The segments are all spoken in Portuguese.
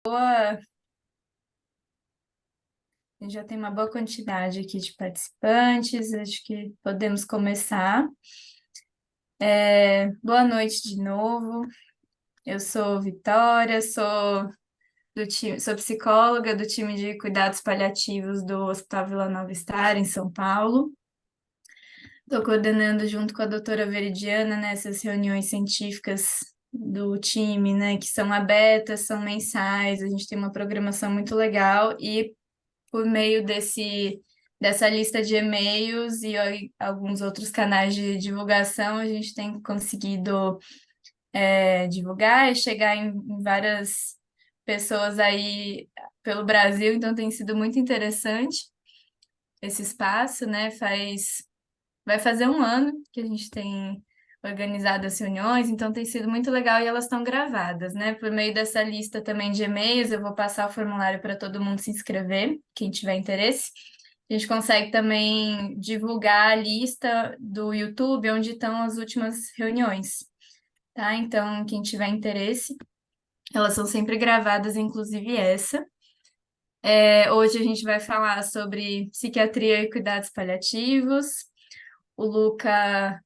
A gente já tem uma boa quantidade aqui de participantes, acho que podemos começar. Boa noite de novo. Eu sou Vitória, sou psicóloga do time de cuidados paliativos do Hospital Vila Nova Star, em São Paulo. Estou coordenando junto com a doutora Veridiana nessas reuniões científicas do time, né, que são abertas, são mensais, a gente tem uma programação muito legal e por meio dessa lista de e-mails e alguns outros canais de divulgação, a gente tem conseguido divulgar e chegar em várias pessoas aí pelo Brasil, então tem sido muito interessante esse espaço, né? Vai fazer um ano que a gente tem organizado as reuniões, então tem sido muito legal e elas estão gravadas, né? Por meio dessa lista também de e-mails, eu vou passar o formulário para todo mundo se inscrever, quem tiver interesse. A gente consegue também divulgar a lista do YouTube onde estão as últimas reuniões, tá? Então, quem tiver interesse, elas são sempre gravadas, inclusive essa. Hoje a gente vai falar sobre psiquiatria e cuidados paliativos. O Luca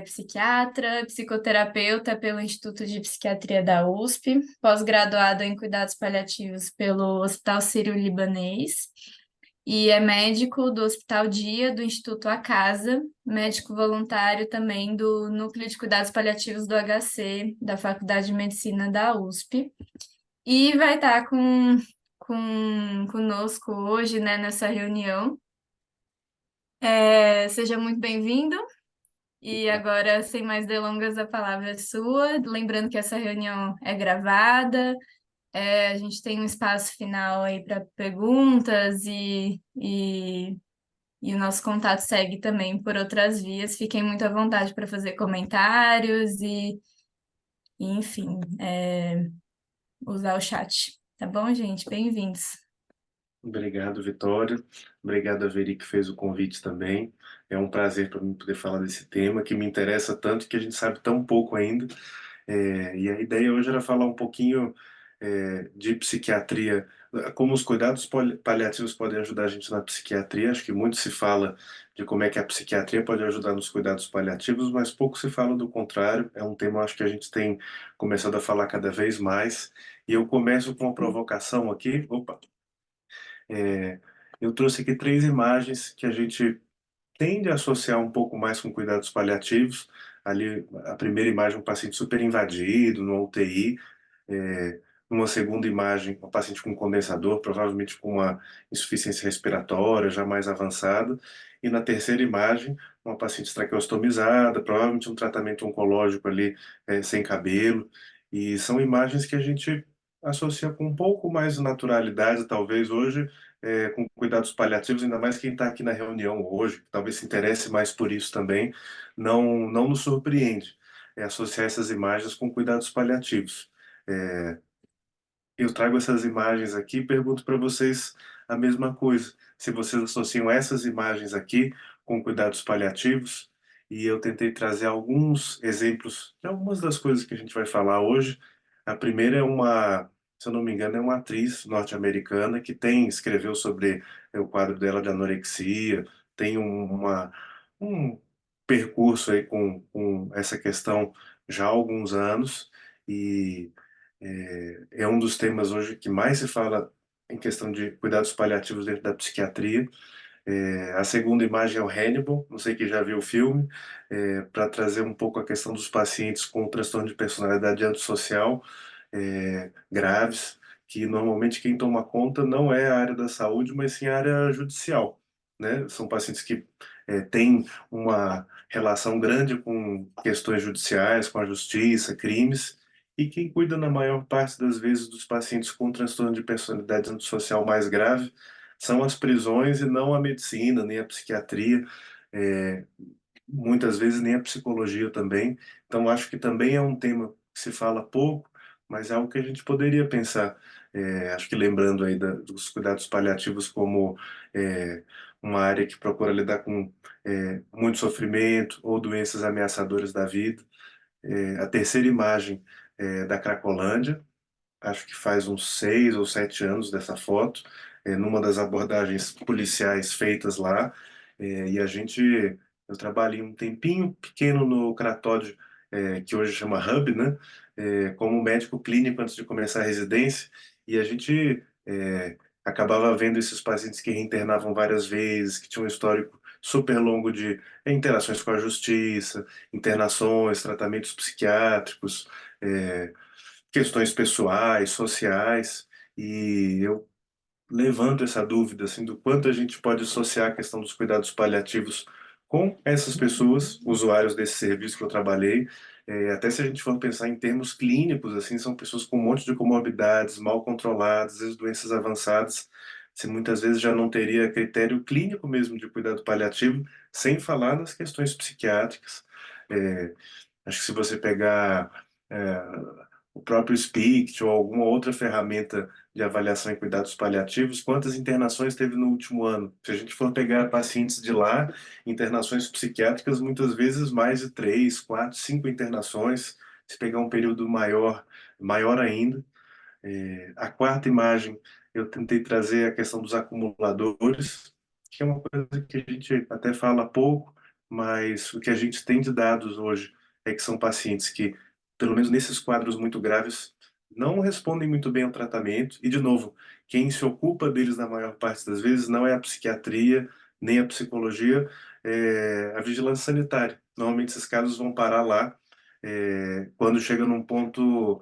psiquiatra, psicoterapeuta pelo Instituto de Psiquiatria da USP, pós-graduado em cuidados paliativos pelo Hospital Sírio-Libanês e é médico do Hospital Dia do Instituto Acasa, médico voluntário também do Núcleo de Cuidados Paliativos do HC, da Faculdade de Medicina da USP. E vai estar conosco hoje, né, nessa reunião. Seja muito bem-vindo. E agora, sem mais delongas, a palavra é sua. Lembrando que essa reunião é gravada, a gente tem um espaço final aí para perguntas e o nosso contato segue também por outras vias. Fiquem muito à vontade para fazer comentários enfim, usar o chat. Tá bom, gente? Bem-vindos. Obrigado, Vitória. Obrigado a Veri que fez o convite também. É um prazer para mim poder falar desse tema que me interessa tanto que a gente sabe tão pouco ainda. E a ideia hoje era falar um pouquinho de psiquiatria, como os cuidados paliativos podem ajudar a gente na psiquiatria. Acho que muito se fala de como é que a psiquiatria pode ajudar nos cuidados paliativos, mas pouco se fala do contrário. É um tema, acho que a gente tem começado a falar cada vez mais. E eu começo com uma provocação aqui. Opa! É, eu trouxe aqui três imagens que a gente tende a associar um pouco mais com cuidados paliativos. Ali, a primeira imagem, um paciente super invadido, no UTI. É, numa segunda imagem, um paciente com condensador, provavelmente com uma insuficiência respiratória já mais avançada. E na terceira imagem, uma paciente traqueostomizada, provavelmente um tratamento oncológico ali, sem cabelo. E são imagens que a gente associa com um pouco mais de naturalidade, talvez hoje, com cuidados paliativos, ainda mais quem está aqui na reunião hoje, que talvez se interesse mais por isso também, não nos surpreende associar essas imagens com cuidados paliativos. É, eu trago essas imagens aqui e pergunto para vocês a mesma coisa. Se vocês associam essas imagens aqui com cuidados paliativos, e eu tentei trazer alguns exemplos de algumas das coisas que a gente vai falar hoje. A primeira é se eu não me engano, é uma atriz norte-americana que escreveu sobre o quadro dela de anorexia, tem um percurso aí com essa questão já há alguns anos, e é um dos temas hoje que mais se fala em questão de cuidados paliativos dentro da psiquiatria. A segunda imagem é o Hannibal, não sei quem já viu o filme, para trazer um pouco a questão dos pacientes com transtorno de personalidade antissocial graves, que normalmente quem toma conta não é a área da saúde, mas sim a área judicial, né? São pacientes que têm uma relação grande com questões judiciais, com a justiça, crimes, e quem cuida na maior parte das vezes dos pacientes com transtorno de personalidade antissocial mais grave são as prisões e não a medicina, nem a psiquiatria, é, muitas vezes nem a psicologia também. Então, acho que também é um tema que se fala pouco, mas é algo que a gente poderia pensar. Acho que lembrando aí dos cuidados paliativos como uma área que procura lidar com muito sofrimento ou doenças ameaçadoras da vida. A terceira imagem da Cracolândia, acho que faz uns 6 ou 7 anos dessa foto, numa das abordagens policiais feitas lá, e eu trabalhei um tempinho pequeno no Cratódio, que hoje chama Hub, né, como médico clínico antes de começar a residência, e a gente acabava vendo esses pacientes que reinternavam várias vezes, que tinham um histórico super longo de interações com a justiça, internações, tratamentos psiquiátricos, é, questões pessoais, sociais, e eu levanto essa dúvida assim do quanto a gente pode associar a questão dos cuidados paliativos com essas pessoas, usuários desse serviço que eu trabalhei. Até se a gente for pensar em termos clínicos, assim, são pessoas com um monte de comorbidades, mal controladas, às vezes doenças avançadas. Se muitas vezes já não teria critério clínico mesmo de cuidado paliativo, sem falar nas questões psiquiátricas. É, Acho que se você pegar é, o próprio Speak ou alguma outra ferramenta de avaliação em cuidados paliativos, quantas internações teve no último ano? Se a gente for pegar pacientes de lá, internações psiquiátricas, muitas vezes mais de 3, 4, 5 internações. Se pegar um período maior, maior ainda. A quarta imagem, eu tentei trazer a questão dos acumuladores, que é uma coisa que a gente até fala pouco, mas o que a gente tem de dados hoje é que são pacientes que, pelo menos nesses quadros muito graves, não respondem muito bem ao tratamento. E, de novo, quem se ocupa deles na maior parte das vezes não é a psiquiatria, nem a psicologia, é a vigilância sanitária. Normalmente esses casos vão parar lá, quando chega num ponto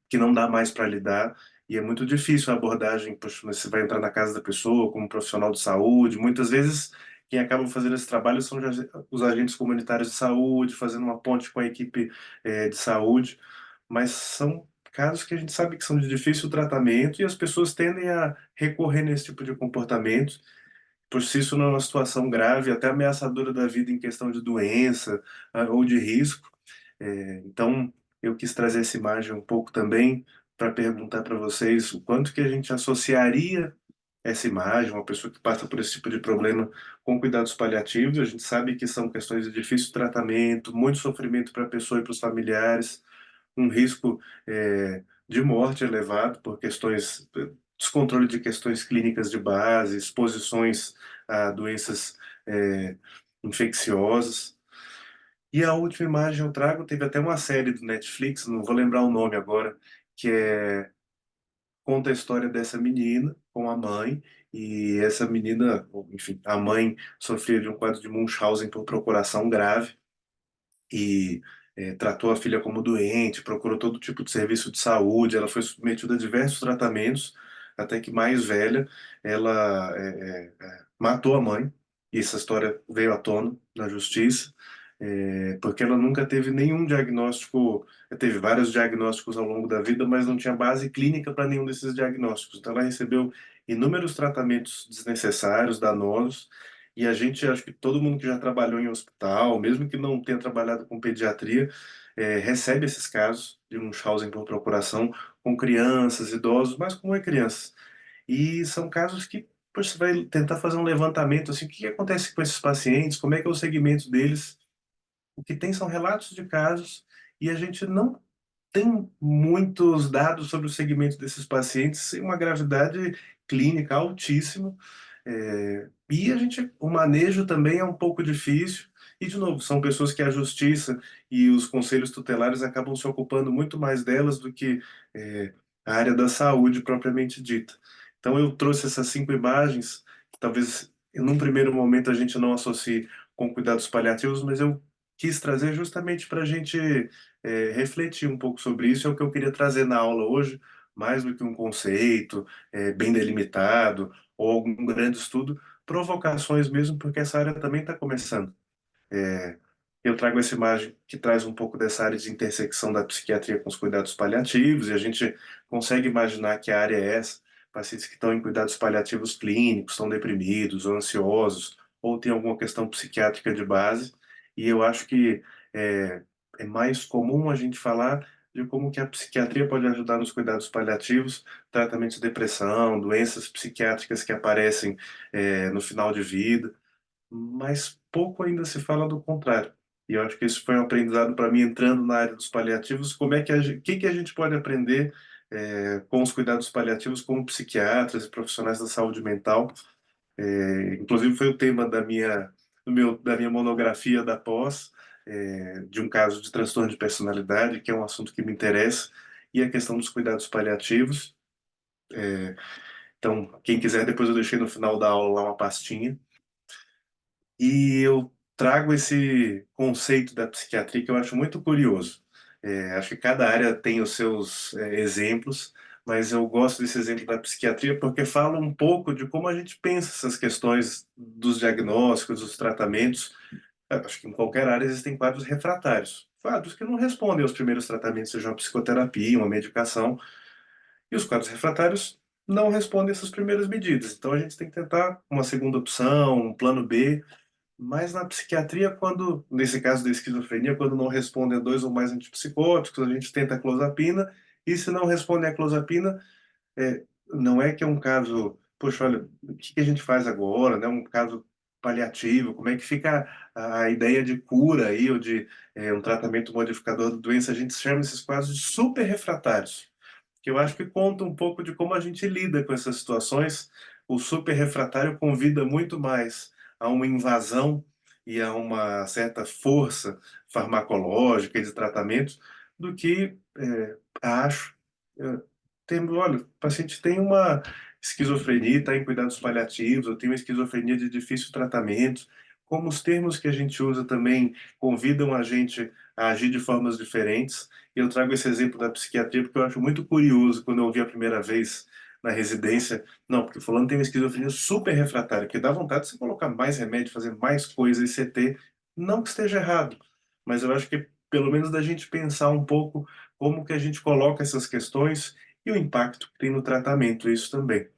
que não dá mais para lidar, e é muito difícil a abordagem, poxa, você vai entrar na casa da pessoa como profissional de saúde, muitas vezes quem acaba fazendo esse trabalho são já os agentes comunitários de saúde, fazendo uma ponte com a equipe de saúde, mas são casos que a gente sabe que são de difícil tratamento e as pessoas tendem a recorrer nesse tipo de comportamento, por se isso não é uma situação grave, até ameaçadora da vida em questão de doença ou de risco. Então, eu quis trazer essa imagem um pouco também para perguntar para vocês o quanto que a gente associaria essa imagem, uma pessoa que passa por esse tipo de problema com cuidados paliativos. A gente sabe que são questões de difícil tratamento, muito sofrimento para a pessoa e para os familiares, um risco de morte elevado por questões, descontrole de questões clínicas de base, exposições a doenças infecciosas. E a última imagem eu trago, teve até uma série do Netflix, não vou lembrar o nome agora, que conta a história dessa menina com a mãe, e essa menina, enfim, a mãe sofria de um quadro de Munchausen por procuração grave, e tratou a filha como doente, procurou todo tipo de serviço de saúde, ela foi submetida a diversos tratamentos, até que mais velha, ela matou a mãe, e essa história veio à tona na justiça, porque ela nunca teve nenhum diagnóstico, teve vários diagnósticos ao longo da vida, mas não tinha base clínica para nenhum desses diagnósticos. Então ela recebeu inúmeros tratamentos desnecessários, danosos, e a gente, acho que todo mundo que já trabalhou em hospital, mesmo que não tenha trabalhado com pediatria, recebe esses casos de Munchausen por procuração com crianças, idosos, mas como é crianças. E são casos que poxa, você vai tentar fazer um levantamento, assim, o que acontece com esses pacientes, como é que é o segmento deles. O que tem são relatos de casos e a gente não tem muitos dados sobre o segmento desses pacientes sem uma gravidade clínica altíssima. E o manejo também é um pouco difícil. E, de novo, são pessoas que a justiça e os conselhos tutelares acabam se ocupando muito mais delas do que a área da saúde propriamente dita. Então, eu trouxe essas 5 imagens, que talvez num primeiro momento a gente não associe com cuidados paliativos, mas eu quis trazer justamente para a gente refletir um pouco sobre isso. É o que eu queria trazer na aula hoje, mais do que um conceito bem delimitado ou algum grande estudo, provocações mesmo, porque essa área também está começando. É, eu trago essa imagem que traz um pouco dessa área de intersecção da psiquiatria com os cuidados paliativos, e a gente consegue imaginar que a área é essa. Pacientes que estão em cuidados paliativos clínicos, estão deprimidos ou ansiosos, ou têm alguma questão psiquiátrica de base, e eu acho que é, é mais comum a gente falar de como que a psiquiatria pode ajudar nos cuidados paliativos, tratamento de depressão, doenças psiquiátricas que aparecem no final de vida, mas pouco ainda se fala do contrário. E eu acho que isso foi um aprendizado para mim entrando na área dos paliativos, como é que que a gente pode aprender com os cuidados paliativos como psiquiatras e profissionais da saúde mental. Inclusive foi o tema da minha monografia da pós, de um caso de transtorno de personalidade, que é um assunto que me interessa, e a questão dos cuidados paliativos. Então, quem quiser, depois eu deixei no final da aula lá uma pastinha. E eu trago esse conceito da psiquiatria que eu acho muito curioso. Acho que cada área tem os seus exemplos, mas eu gosto desse exemplo da psiquiatria porque fala um pouco de como a gente pensa essas questões dos diagnósticos, dos tratamentos. Acho que em qualquer área existem quadros refratários, quadros que não respondem aos primeiros tratamentos, seja uma psicoterapia, uma medicação, e os quadros refratários não respondem essas primeiras medidas. Então a gente tem que tentar uma segunda opção, um plano B, mas na psiquiatria, quando, nesse caso da esquizofrenia, quando não respondem a dois ou mais antipsicóticos, a gente tenta a clozapina, e se não respondem a clozapina, não é que é um caso, poxa, olha, o que que a gente faz agora, né? Um caso paliativo, como é que fica a ideia de cura aí, ou de um tratamento modificador da doença? A gente chama esses quadros de super refratários, que eu acho que conta um pouco de como a gente lida com essas situações. O super refratário convida muito mais a uma invasão e a uma certa força farmacológica e de tratamento do que acho. Olha, o paciente tem uma esquizofrenia, está em cuidados paliativos, ou tem uma esquizofrenia de difícil tratamento. Como os termos que a gente usa também convidam a gente a agir de formas diferentes. E eu trago esse exemplo da psiquiatria porque eu acho muito curioso quando eu ouvi a primeira vez na residência. Não, porque fulano tem uma esquizofrenia super refratária, que dá vontade de você colocar mais remédio, fazer mais coisas e CT. Não que esteja errado, mas eu acho que pelo menos da gente pensar um pouco como que a gente coloca essas questões e o impacto que tem no tratamento, isso também.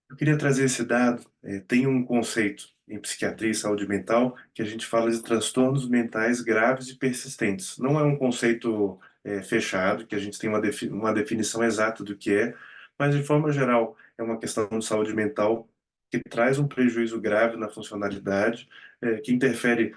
Eu queria trazer esse dado. Tem um conceito em psiquiatria e saúde mental que a gente fala de transtornos mentais graves e persistentes. Não é um conceito fechado, que a gente tem uma definição exata do que é, mas de forma geral é uma questão de saúde mental que traz um prejuízo grave na funcionalidade, que interfere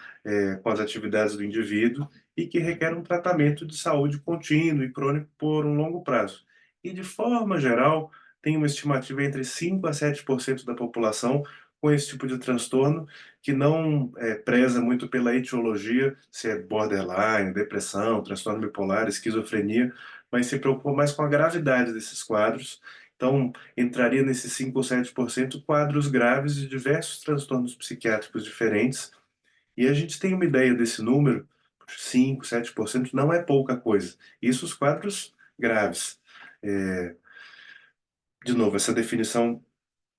com as atividades do indivíduo e que requer um tratamento de saúde contínuo e crônico por um longo prazo. E de forma geral tem uma estimativa entre 5 a 7% da população com esse tipo de transtorno, que não preza muito pela etiologia, se é borderline, depressão, transtorno bipolar, esquizofrenia, mas se preocupa mais com a gravidade desses quadros. Então, entraria nesses 5 ou 7% quadros graves de diversos transtornos psiquiátricos diferentes. E a gente tem uma ideia desse número, 5, 7% não é pouca coisa. Isso os quadros graves. É, de novo, essa definição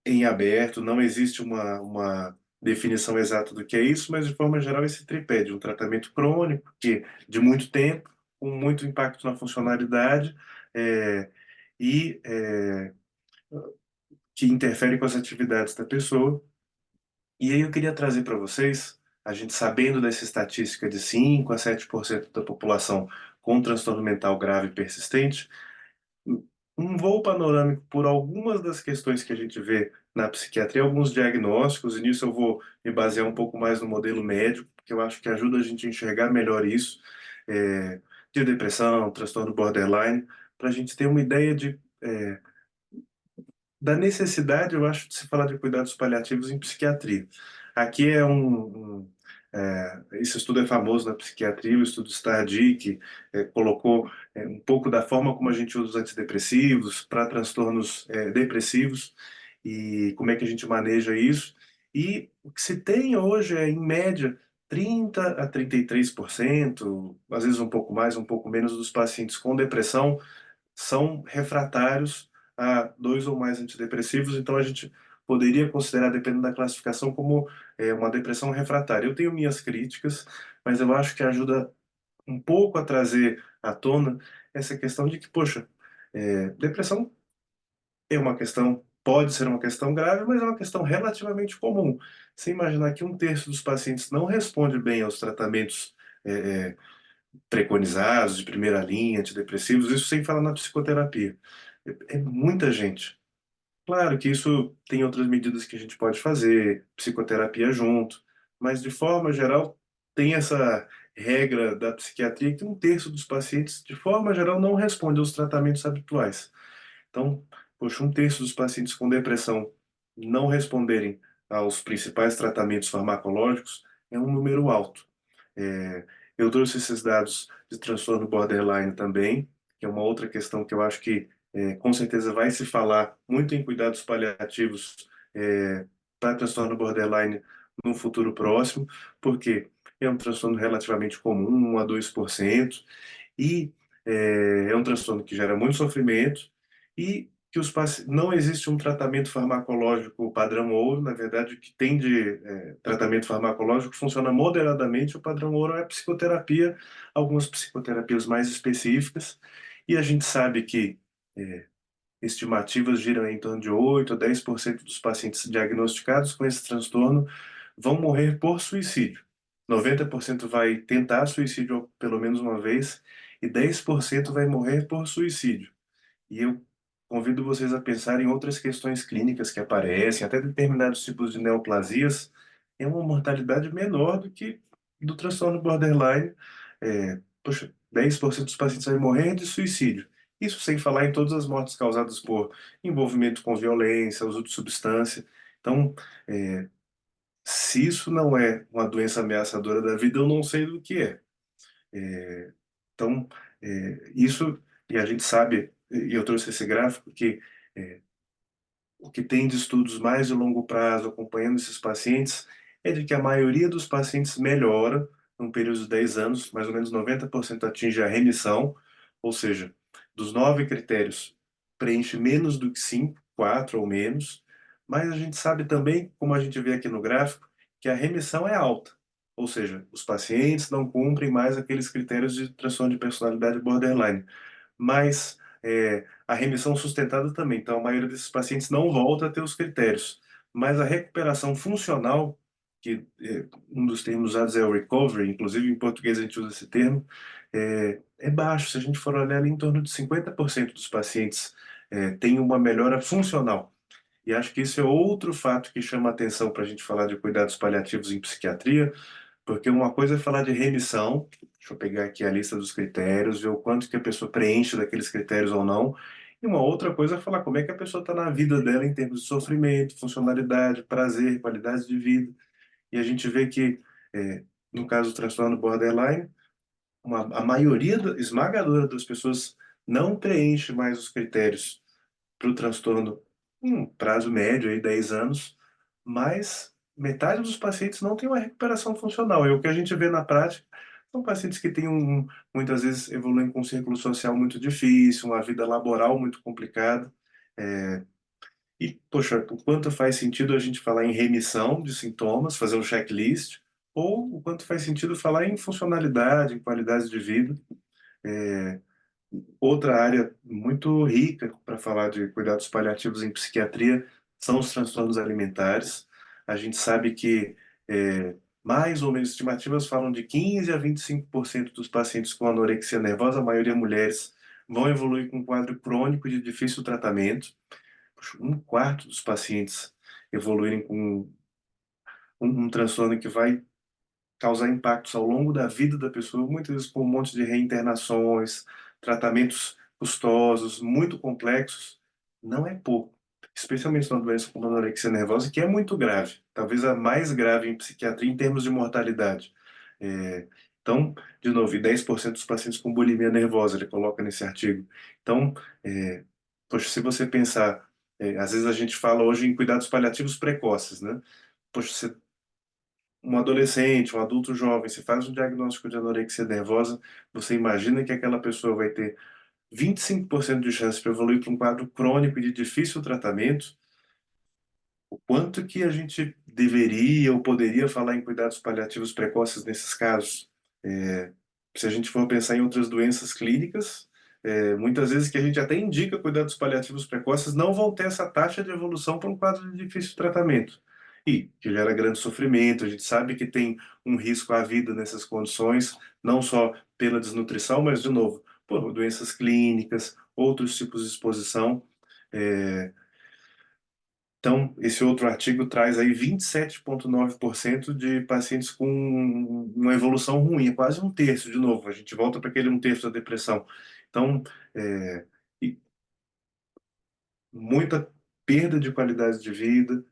em aberto, não existe uma definição exata do que é isso, mas de forma geral esse tripé de um tratamento crônico, que de muito tempo, com muito impacto na funcionalidade, é, e que interfere com as atividades da pessoa. E aí eu queria trazer para vocês, a gente sabendo dessa estatística de 5 a 7% da população com transtorno mental grave e persistente, um voo panorâmico por algumas das questões que a gente vê na psiquiatria, alguns diagnósticos, e nisso eu vou me basear um pouco mais no modelo médico, porque eu acho que ajuda a gente a enxergar melhor isso, é, de depressão, transtorno borderline, para a gente ter uma ideia da necessidade, eu acho, de se falar de cuidados paliativos em psiquiatria. Aqui esse estudo é famoso na psiquiatria, o estudo Stardic, que colocou um pouco da forma como a gente usa os antidepressivos para transtornos depressivos e como é que a gente maneja isso. E o que se tem hoje é, em média, 30 a 33%, às vezes um pouco mais, um pouco menos, dos pacientes com depressão são refratários a dois ou mais antidepressivos, então a gente poderia considerar, dependendo da classificação, como uma depressão refratária. Eu tenho minhas críticas, mas eu acho que ajuda um pouco a trazer à tona essa questão de que, poxa, depressão é uma questão, pode ser uma questão grave, mas é uma questão relativamente comum. Você imaginar que um terço dos pacientes não responde bem aos tratamentos é, preconizados, de primeira linha, antidepressivos, isso sem falar na psicoterapia. É muita gente. Claro que isso tem outras medidas que a gente pode fazer, psicoterapia junto, mas de forma geral tem regra da psiquiatria que um terço dos pacientes, de forma geral, não responde aos tratamentos habituais. Então, poxa, um terço dos pacientes com depressão não responderem aos principais tratamentos farmacológicos é um número alto. É, eu trouxe esses dados de transtorno borderline também, que é uma outra questão que eu acho que com certeza vai se falar muito em cuidados paliativos para transtorno borderline no futuro próximo, porque é um transtorno relativamente comum, 1 a 2%, e é um transtorno que gera muito sofrimento e que não existe um tratamento farmacológico padrão ouro. Na verdade, o que tem de tratamento farmacológico funciona moderadamente. O padrão ouro é a psicoterapia, algumas psicoterapias mais específicas, e a gente sabe que é, estimativas giram em torno de 8 a 10% dos pacientes diagnosticados com esse transtorno vão morrer por suicídio. 90% vai tentar suicídio pelo menos uma vez e 10% vai morrer por suicídio. E eu convido vocês a pensar em outras questões clínicas que aparecem, até determinados tipos de neoplasias, é uma mortalidade menor do que do transtorno borderline. Poxa, 10% dos pacientes vai morrer de suicídio. Isso sem falar em todas as mortes causadas por envolvimento com violência, uso de substância. Então, é, se isso não é uma doença ameaçadora da vida, eu não sei do que é. Então, isso, e a gente sabe, e eu trouxe esse gráfico, que é, o que tem de estudos mais de longo prazo acompanhando esses pacientes é de que a maioria dos pacientes melhora num período de 10 anos, mais ou menos 90% atinge a remissão, ou seja, dos 9 critérios, preenche menos do que 5, 4 ou menos, mas a gente sabe também, como a gente vê aqui no gráfico, que a remissão é alta, ou seja, os pacientes não cumprem mais aqueles critérios de transtorno de personalidade borderline, mas a remissão sustentada também. Então, a maioria desses pacientes não volta a ter os critérios. Mas a recuperação funcional, que um dos termos usados é o recovery, inclusive em português a gente usa esse termo, é baixo. Se a gente for olhar ali, em torno de 50% dos pacientes têm uma melhora funcional. E acho que isso é outro fato que chama atenção para a gente falar de cuidados paliativos em psiquiatria, porque uma coisa é falar de remissão, deixa eu pegar aqui a lista dos critérios, ver o quanto que a pessoa preenche daqueles critérios ou não, e uma outra coisa é falar como é que a pessoa está na vida dela em termos de sofrimento, funcionalidade, prazer, qualidade de vida. E a gente vê que, no caso do transtorno borderline, a maioria esmagadora das pessoas não preenche mais os critérios para o transtorno em um prazo médio, aí 10 anos, mas metade dos pacientes não tem uma recuperação funcional. E o que a gente vê na prática são pacientes que têm muitas vezes evoluem com um círculo social muito difícil, uma vida laboral muito complicada. E, poxa, o quanto faz sentido a gente falar em remissão de sintomas, fazer um checklist, ou o quanto faz sentido falar em funcionalidade, em qualidade de vida. Outra área muito rica para falar de cuidados paliativos em psiquiatria são os transtornos alimentares. A gente sabe que mais ou menos estimativas falam de 15 a 25% dos pacientes com anorexia nervosa, a maioria mulheres, vão evoluir com um quadro crônico de difícil tratamento. Puxa, um quarto dos pacientes evoluírem com um transtorno que vai causar impactos ao longo da vida da pessoa, muitas vezes com um monte de reinternações, tratamentos custosos, muito complexos, não é pouco. Especialmente numa doença como a anorexia nervosa, que é muito grave, talvez a mais grave em psiquiatria em termos de mortalidade. É, então, de novo, e 10% dos pacientes com bulimia nervosa, ele coloca nesse artigo. Então, poxa, se você pensar, às vezes a gente fala hoje em cuidados paliativos precoces, né? Poxa, você um adolescente, um adulto jovem, se faz um diagnóstico de anorexia nervosa, você imagina que aquela pessoa vai ter 25% de chance de evoluir para um quadro crônico e de difícil tratamento, o quanto que a gente deveria ou poderia falar em cuidados paliativos precoces nesses casos? É, Se a gente for pensar em outras doenças clínicas, muitas vezes que a gente até indica cuidados paliativos precoces não vão ter essa taxa de evolução para um quadro de difícil tratamento. E que gera grande sofrimento, a gente sabe que tem um risco à vida nessas condições, não só pela desnutrição, mas, de novo, por doenças clínicas, outros tipos de exposição. É, Então, esse outro artigo traz aí 27,9% de pacientes com uma evolução ruim, é quase um terço, de novo, a gente volta para aquele um terço da depressão. Então, é, e muita perda de qualidade de vida,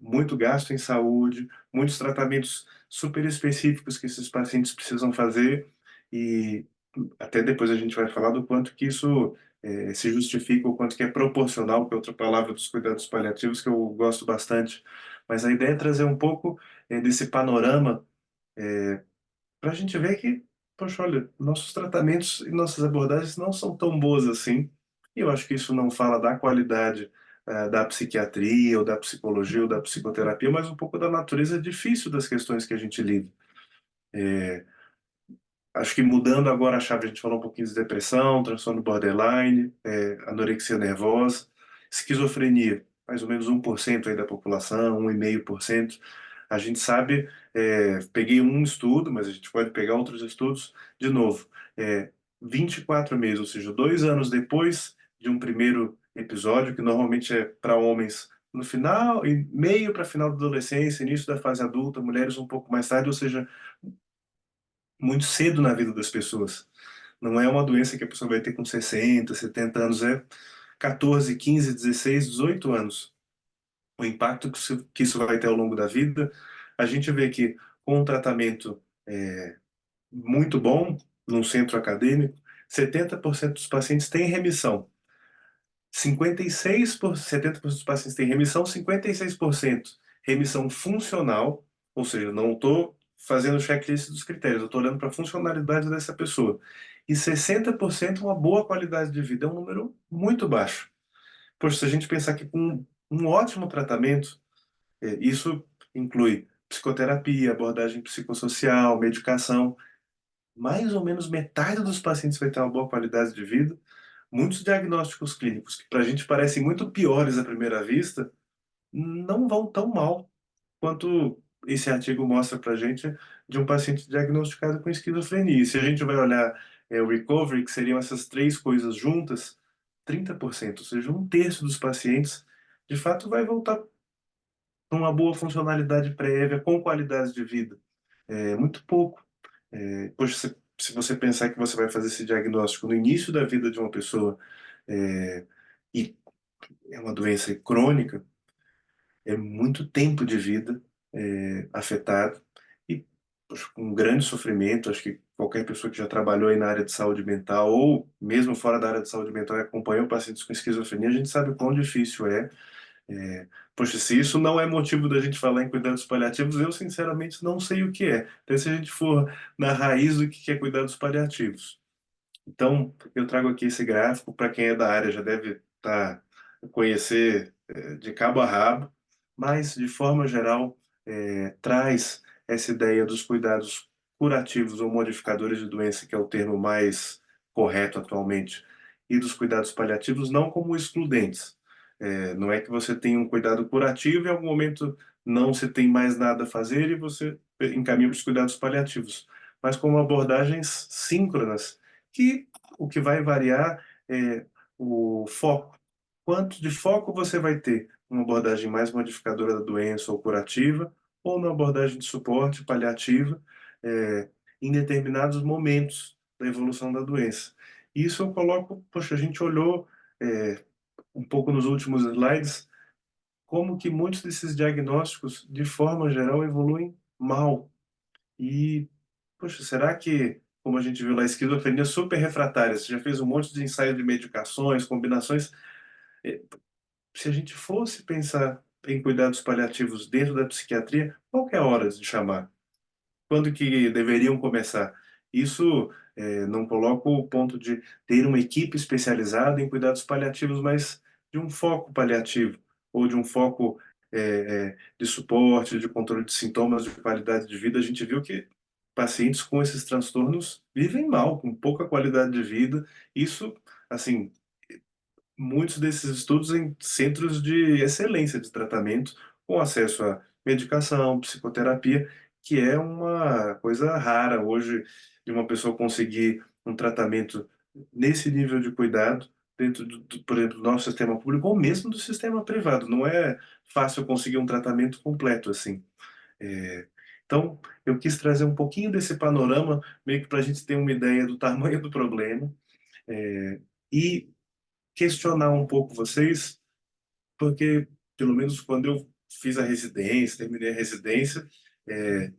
muito gasto em saúde, muitos tratamentos super específicos que esses pacientes precisam fazer, e até depois a gente vai falar do quanto que isso se justifica, o quanto que é proporcional, que é outra palavra dos cuidados paliativos que eu gosto bastante. Mas a ideia é trazer um pouco desse panorama para a gente ver que, poxa, olha, nossos tratamentos e nossas abordagens não são tão boas assim. E eu acho que isso não fala da qualidade da psiquiatria, ou da psicologia, ou da psicoterapia, mas um pouco da natureza difícil das questões que a gente lida. Acho que mudando agora a chave, a gente falou um pouquinho de depressão, transtorno borderline, anorexia nervosa, esquizofrenia, mais ou menos 1% aí da população, 1,5%. A gente sabe, peguei um estudo, mas a gente pode pegar outros estudos, de novo, 24 meses, ou seja, 2 anos depois de um primeiro episódio, que normalmente é para homens no final, e meio para final da adolescência, início da fase adulta, mulheres um pouco mais tarde, ou seja, muito cedo na vida das pessoas. Não é uma doença que a pessoa vai ter com 60, 70 anos, é 14, 15, 16, 18 anos. O impacto que isso vai ter ao longo da vida, a gente vê que com um tratamento muito bom, num centro acadêmico, 70% dos pacientes têm remissão. 70% dos pacientes têm remissão, 56% remissão funcional, ou seja, não estou fazendo checklist dos critérios, eu estou olhando para a funcionalidade dessa pessoa. E 60% uma boa qualidade de vida, é um número muito baixo. Poxa, se a gente pensar que com um ótimo tratamento, isso inclui psicoterapia, abordagem psicossocial, medicação, mais ou menos metade dos pacientes vai ter uma boa qualidade de vida. Muitos diagnósticos clínicos que para a gente parecem muito piores à primeira vista, não vão tão mal quanto esse artigo mostra para a gente de um paciente diagnosticado com esquizofrenia. E se a gente vai olhar o recovery, que seriam essas três coisas juntas, 30%, ou seja, um terço dos pacientes, de fato vai voltar para uma boa funcionalidade prévia, com qualidade de vida. É muito pouco. Poxa, se você pensar que você vai fazer esse diagnóstico no início da vida de uma pessoa, é, e é uma doença crônica, é muito tempo de vida afetado e, poxa, com um grande sofrimento. Acho que qualquer pessoa que já trabalhou aí na área de saúde mental ou mesmo fora da área de saúde mental e acompanhou pacientes com esquizofrenia, a gente sabe o quão difícil é. É, Poxa, se isso não é motivo da gente falar em cuidados paliativos, eu sinceramente não sei o que é. Até se a gente for na raiz do que é cuidados paliativos. Então, eu trago aqui esse gráfico, para quem é da área já deve conhecer de cabo a rabo, mas de forma geral traz essa ideia dos cuidados curativos ou modificadores de doença, que é o termo mais correto atualmente, e dos cuidados paliativos não como excludentes. Não é que você tem um cuidado curativo e em algum momento não se tem mais nada a fazer e você encaminha para os cuidados paliativos, mas como abordagens síncronas, que o que vai variar é o foco. Quanto de foco você vai ter? Uma abordagem mais modificadora da doença ou curativa, ou uma abordagem de suporte paliativa, em determinados momentos da evolução da doença. Isso eu coloco, poxa, a gente olhou um pouco nos últimos slides, como que muitos desses diagnósticos, de forma geral, evoluem mal. E, poxa, será que, como a gente viu lá, a esquizofrenia super refratária, você já fez um monte de ensaio de medicações, combinações. Eh, Se a gente fosse pensar em cuidados paliativos dentro da psiquiatria, qual que é a hora de chamar? Quando que deveriam começar? Isso não coloca o ponto de ter uma equipe especializada em cuidados paliativos, mas de um foco paliativo, ou de um foco de suporte, de controle de sintomas, de qualidade de vida. A gente viu que pacientes com esses transtornos vivem mal, com pouca qualidade de vida. Isso, assim, muitos desses estudos em centros de excelência de tratamento, com acesso a medicação, psicoterapia, que é uma coisa rara hoje de uma pessoa conseguir um tratamento nesse nível de cuidado dentro por exemplo, do nosso sistema público ou mesmo do sistema privado. Não é fácil conseguir um tratamento completo assim. É, então, eu quis trazer um pouquinho desse panorama, meio que para a gente ter uma ideia do tamanho do problema, e questionar um pouco vocês, porque, pelo menos quando eu fiz a residência, terminei a residência, é,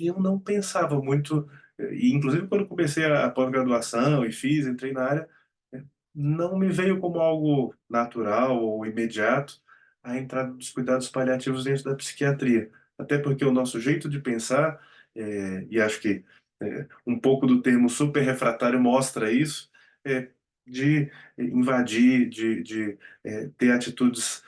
eu não pensava muito, e inclusive quando comecei a pós-graduação e fiz, entrei na área, eh, não me veio como algo natural ou imediato a entrada dos cuidados paliativos dentro da psiquiatria. Até porque o nosso jeito de pensar, e acho que um pouco do termo super refratário mostra isso, é de invadir, de ter atitudes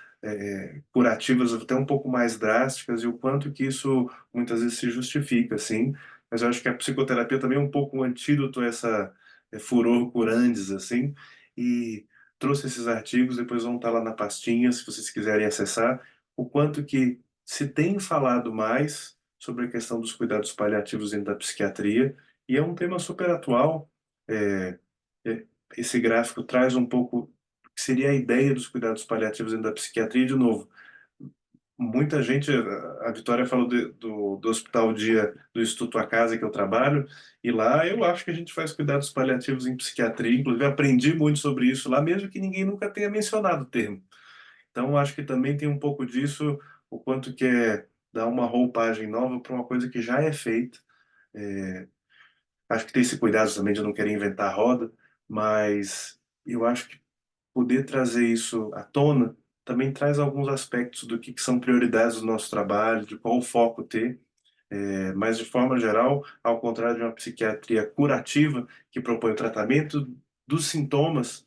curativas até um pouco mais drásticas e o quanto que isso muitas vezes se justifica, assim, mas eu acho que a psicoterapia também é um pouco um antídoto a essa furor curandes, assim, e trouxe esses artigos, depois vão estar lá na pastinha, se vocês quiserem acessar, o quanto que se tem falado mais sobre a questão dos cuidados paliativos dentro da psiquiatria, e é um tema super atual. É, é, esse gráfico traz um pouco do que seria a ideia dos cuidados paliativos dentro da psiquiatria, de novo, muita gente, a Vitória falou do Hospital Dia do Instituto A Casa que eu trabalho, e lá eu acho que a gente faz cuidados paliativos em psiquiatria, inclusive aprendi muito sobre isso lá, mesmo que ninguém nunca tenha mencionado o termo. Então acho que também tem um pouco disso, o quanto que é dar uma roupagem nova para uma coisa que já é feita. Acho que tem esse cuidado também de não querer inventar a roda, mas eu acho que poder trazer isso à tona também traz alguns aspectos do que são prioridades do nosso trabalho, de qual foco ter. Mas, de forma geral, ao contrário de uma psiquiatria curativa, que propõe o tratamento dos sintomas,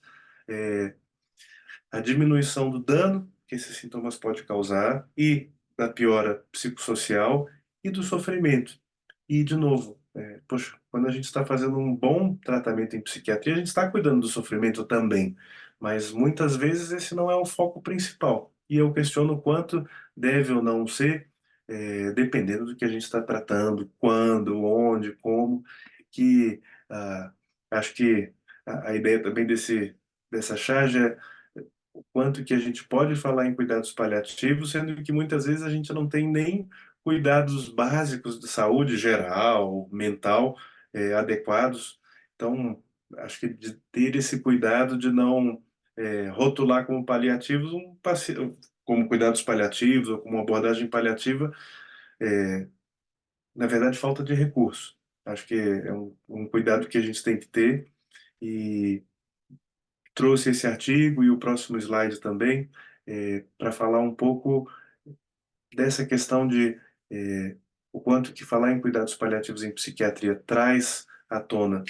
a diminuição do dano que esses sintomas podem causar e da piora psicossocial e do sofrimento. E, de novo, poxa, quando a gente está fazendo um bom tratamento em psiquiatria, a gente está cuidando do sofrimento também, mas muitas vezes esse não é o foco principal. E eu questiono o quanto deve ou não ser, dependendo do que a gente está tratando, quando, onde, como, que acho que a ideia também dessa charge é o quanto que a gente pode falar em cuidados paliativos, sendo que muitas vezes a gente não tem nem cuidados básicos de saúde geral, mental, adequados. Então, acho que de ter esse cuidado de não rotular como paliativos como cuidados paliativos ou como abordagem paliativa, na verdade, falta de recurso. Acho que é um cuidado que a gente tem que ter e trouxe esse artigo e o próximo slide também, para falar um pouco dessa questão de o quanto que falar em cuidados paliativos em psiquiatria traz à tona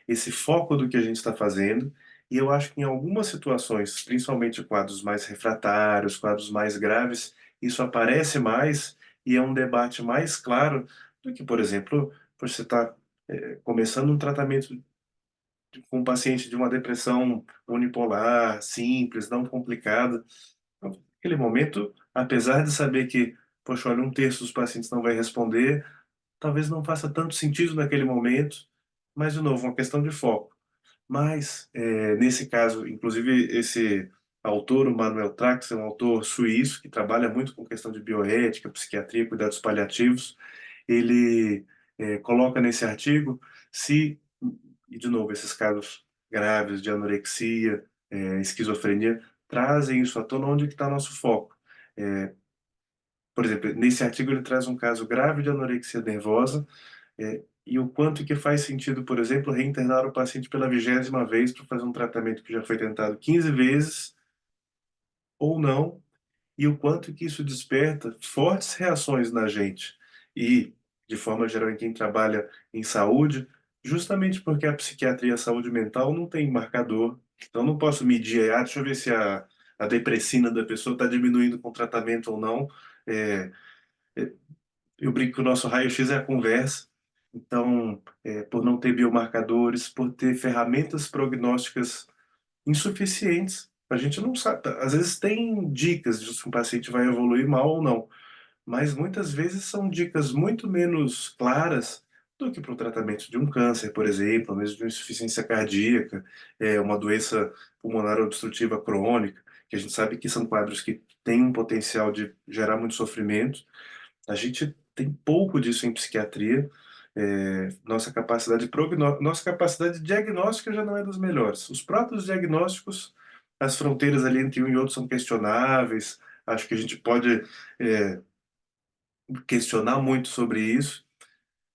esse foco do que a gente está fazendo, e eu acho que em algumas situações, principalmente quadros mais refratários, quadros mais graves, isso aparece mais e é um debate mais claro do que, por exemplo, por você estar começando um tratamento com um paciente de uma depressão unipolar, simples, não complicada. Então, naquele momento, apesar de saber que, poxa, olha, um terço dos pacientes não vai responder, talvez não faça tanto sentido naquele momento, mas, de novo, uma questão de foco. Mas, nesse caso, inclusive, esse autor, o Manuel Trax, é um autor suíço que trabalha muito com questão de bioética, psiquiatria, cuidados paliativos. Ele coloca nesse artigo se, e de novo, esses casos graves de anorexia, esquizofrenia, trazem isso à tona onde está nosso foco. Por exemplo, nesse artigo ele traz um caso grave de anorexia nervosa, e o quanto que faz sentido, por exemplo, reinternar o paciente pela 20ª vez para fazer um tratamento que já foi tentado 15 vezes ou não, e o quanto que isso desperta fortes reações na gente. E, de forma geral, em quem trabalha em saúde, justamente porque a psiquiatria e a saúde mental não tem marcador. Então, não posso medir, deixa eu ver se a depressina da pessoa está diminuindo com o tratamento ou não. É, eu brinco que o nosso raio-x é a conversa. Então, por não ter biomarcadores, por ter ferramentas prognósticas insuficientes, a gente não sabe. Às vezes tem dicas de se um paciente vai evoluir mal ou não, mas muitas vezes são dicas muito menos claras do que para o tratamento de um câncer, por exemplo, ou mesmo de uma insuficiência cardíaca, uma doença pulmonar obstrutiva crônica, que a gente sabe que são quadros que têm um potencial de gerar muito sofrimento. A gente tem pouco disso em psiquiatria. Nossa capacidade diagnóstica já não é das melhores. Os próprios diagnósticos, as fronteiras ali entre um e outro são questionáveis. Acho que a gente pode é, questionar muito sobre isso,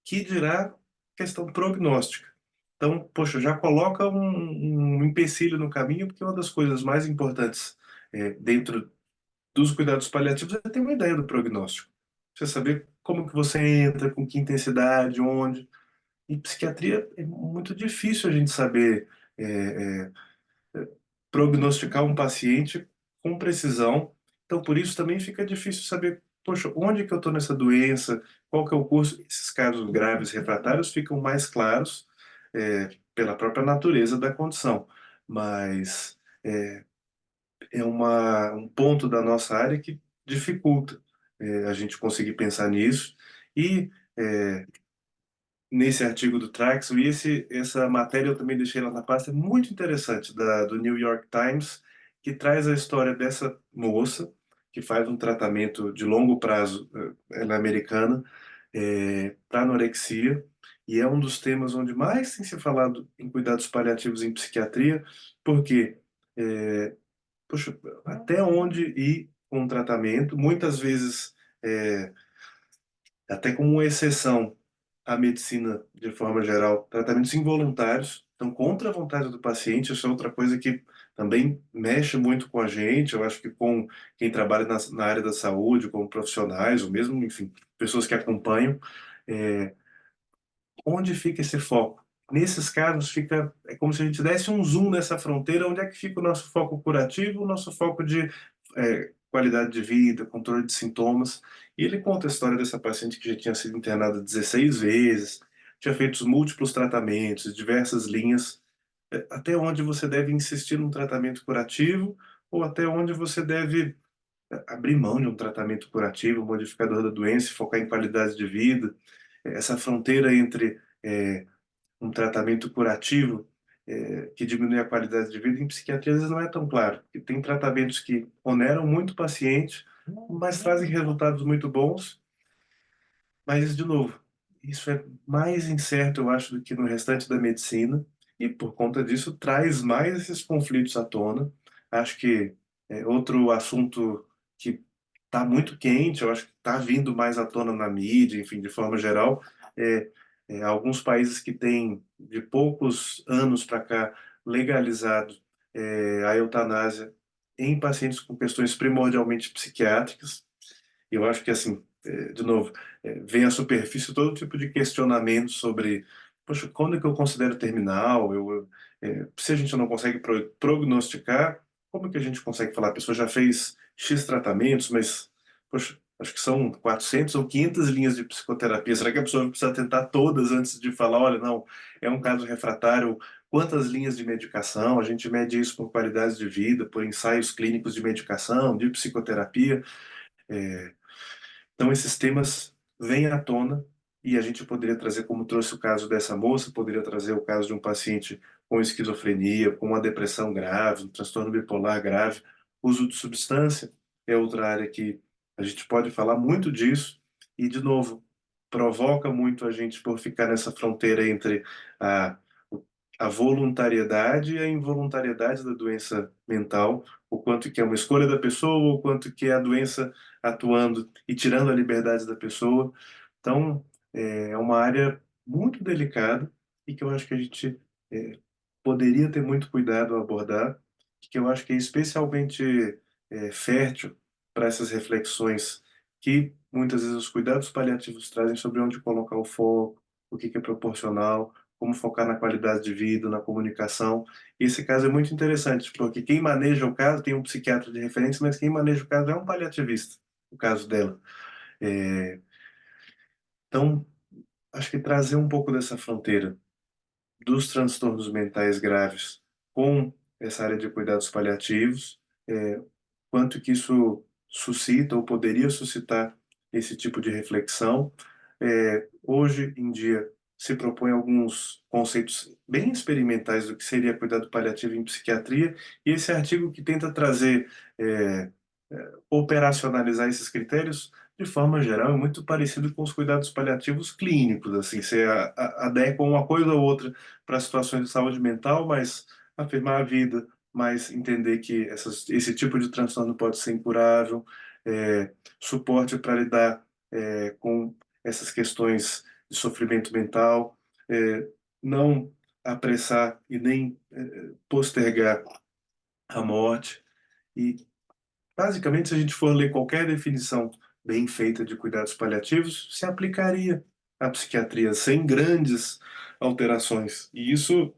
que dirá questão prognóstica. Então, poxa, já coloca um empecilho no caminho, porque uma das coisas mais importantes dentro dos cuidados paliativos é ter uma ideia do prognóstico. Você saber como que você entra, com que intensidade, onde. Em psiquiatria é muito difícil a gente saber é, prognosticar um paciente com precisão. Então, por isso também fica difícil saber, poxa, onde que eu estou nessa doença, qual que é o curso. Esses casos graves refratários ficam mais claros pela própria natureza da condição, mas um ponto da nossa área que dificulta a gente conseguir pensar nisso. E é, nesse artigo do Traxel, e essa matéria eu também deixei lá na pasta, é muito interessante, do New York Times, que traz a história dessa moça que faz um tratamento de longo prazo, ela é americana, para anorexia, e é um dos temas onde mais tem se falado em cuidados paliativos em psiquiatria, porque, é, poxa, até onde ir com o tratamento, muitas vezes, até como uma exceção à medicina de forma geral, tratamentos involuntários, então contra a vontade do paciente, isso é outra coisa que também mexe muito com a gente, eu acho que com quem trabalha na área da saúde, como profissionais, ou mesmo, enfim, pessoas que acompanham, é, onde fica esse foco? Nesses casos, é como se a gente desse um zoom nessa fronteira, onde é que fica o nosso foco curativo, o nosso foco de qualidade de vida, controle de sintomas. E ele conta a história dessa paciente que já tinha sido internada 16 vezes, tinha feito múltiplos tratamentos, diversas linhas, até onde você deve insistir num tratamento curativo, ou até onde você deve abrir mão de um tratamento curativo, modificador da doença, e focar em qualidade de vida. Essa fronteira entre um tratamento curativo que diminui a qualidade de vida em psiquiatria às vezes não é tão claro, porque tem tratamentos que oneram muito o paciente, mas trazem resultados muito bons, mas, de novo, isso é mais incerto, eu acho, do que no restante da medicina, e por conta disso traz mais esses conflitos à tona. Acho que outro assunto que está muito quente, eu acho que está vindo mais à tona na mídia, enfim, de forma geral, é, alguns países que têm, de poucos anos para cá, legalizado a eutanásia em pacientes com questões primordialmente psiquiátricas. Eu acho que, assim, de novo, vem à superfície todo tipo de questionamento sobre, poxa, quando é que eu considero terminal? Se a gente não consegue prognosticar, como que a gente consegue falar? A pessoa já fez X tratamentos, mas, poxa, acho que são 400 ou 500 linhas de psicoterapia. Será que a pessoa precisa tentar todas antes de falar, olha, não, é um caso refratário, quantas linhas de medicação? A gente mede isso por qualidade de vida, por ensaios clínicos de medicação, de psicoterapia. Então, esses temas vêm à tona e a gente poderia trazer, como trouxe o caso dessa moça, poderia trazer o caso de um paciente com esquizofrenia, com uma depressão grave, um transtorno bipolar grave. Uso de substância é outra área que a gente pode falar muito disso e, de novo, provoca muito a gente por ficar nessa fronteira entre a, a voluntariedade e a involuntariedade da doença mental, o quanto que é uma escolha da pessoa, o quanto que é a doença atuando e tirando a liberdade da pessoa. Então, é uma área muito delicada e que eu acho que a gente é, poderia ter muito cuidado ao abordar, e que eu acho que é especialmente fértil para essas reflexões que muitas vezes os cuidados paliativos trazem sobre onde colocar o foco, o que que é proporcional, como focar na qualidade de vida, na comunicação. E esse caso é muito interessante, porque quem maneja o caso tem um psiquiatra de referência, mas quem maneja o caso é um paliativista, o caso dela. É, então, acho que trazer um pouco dessa fronteira dos transtornos mentais graves com essa área de cuidados paliativos, quanto que isso suscita ou poderia suscitar esse tipo de reflexão. Hoje em dia, se propõe alguns conceitos bem experimentais do que seria cuidado paliativo em psiquiatria, e esse artigo que tenta trazer, é, operacionalizar esses critérios de forma geral é muito parecido com os cuidados paliativos clínicos, assim, você adequa uma coisa ou outra para situações de saúde mental, mas afirmar a vida, mas entender que esse tipo de transtorno pode ser incurável, suporte para lidar com essas questões de sofrimento mental, não apressar e nem postergar a morte. E, basicamente, se a gente for ler qualquer definição bem feita de cuidados paliativos, se aplicaria à psiquiatria sem grandes alterações. E isso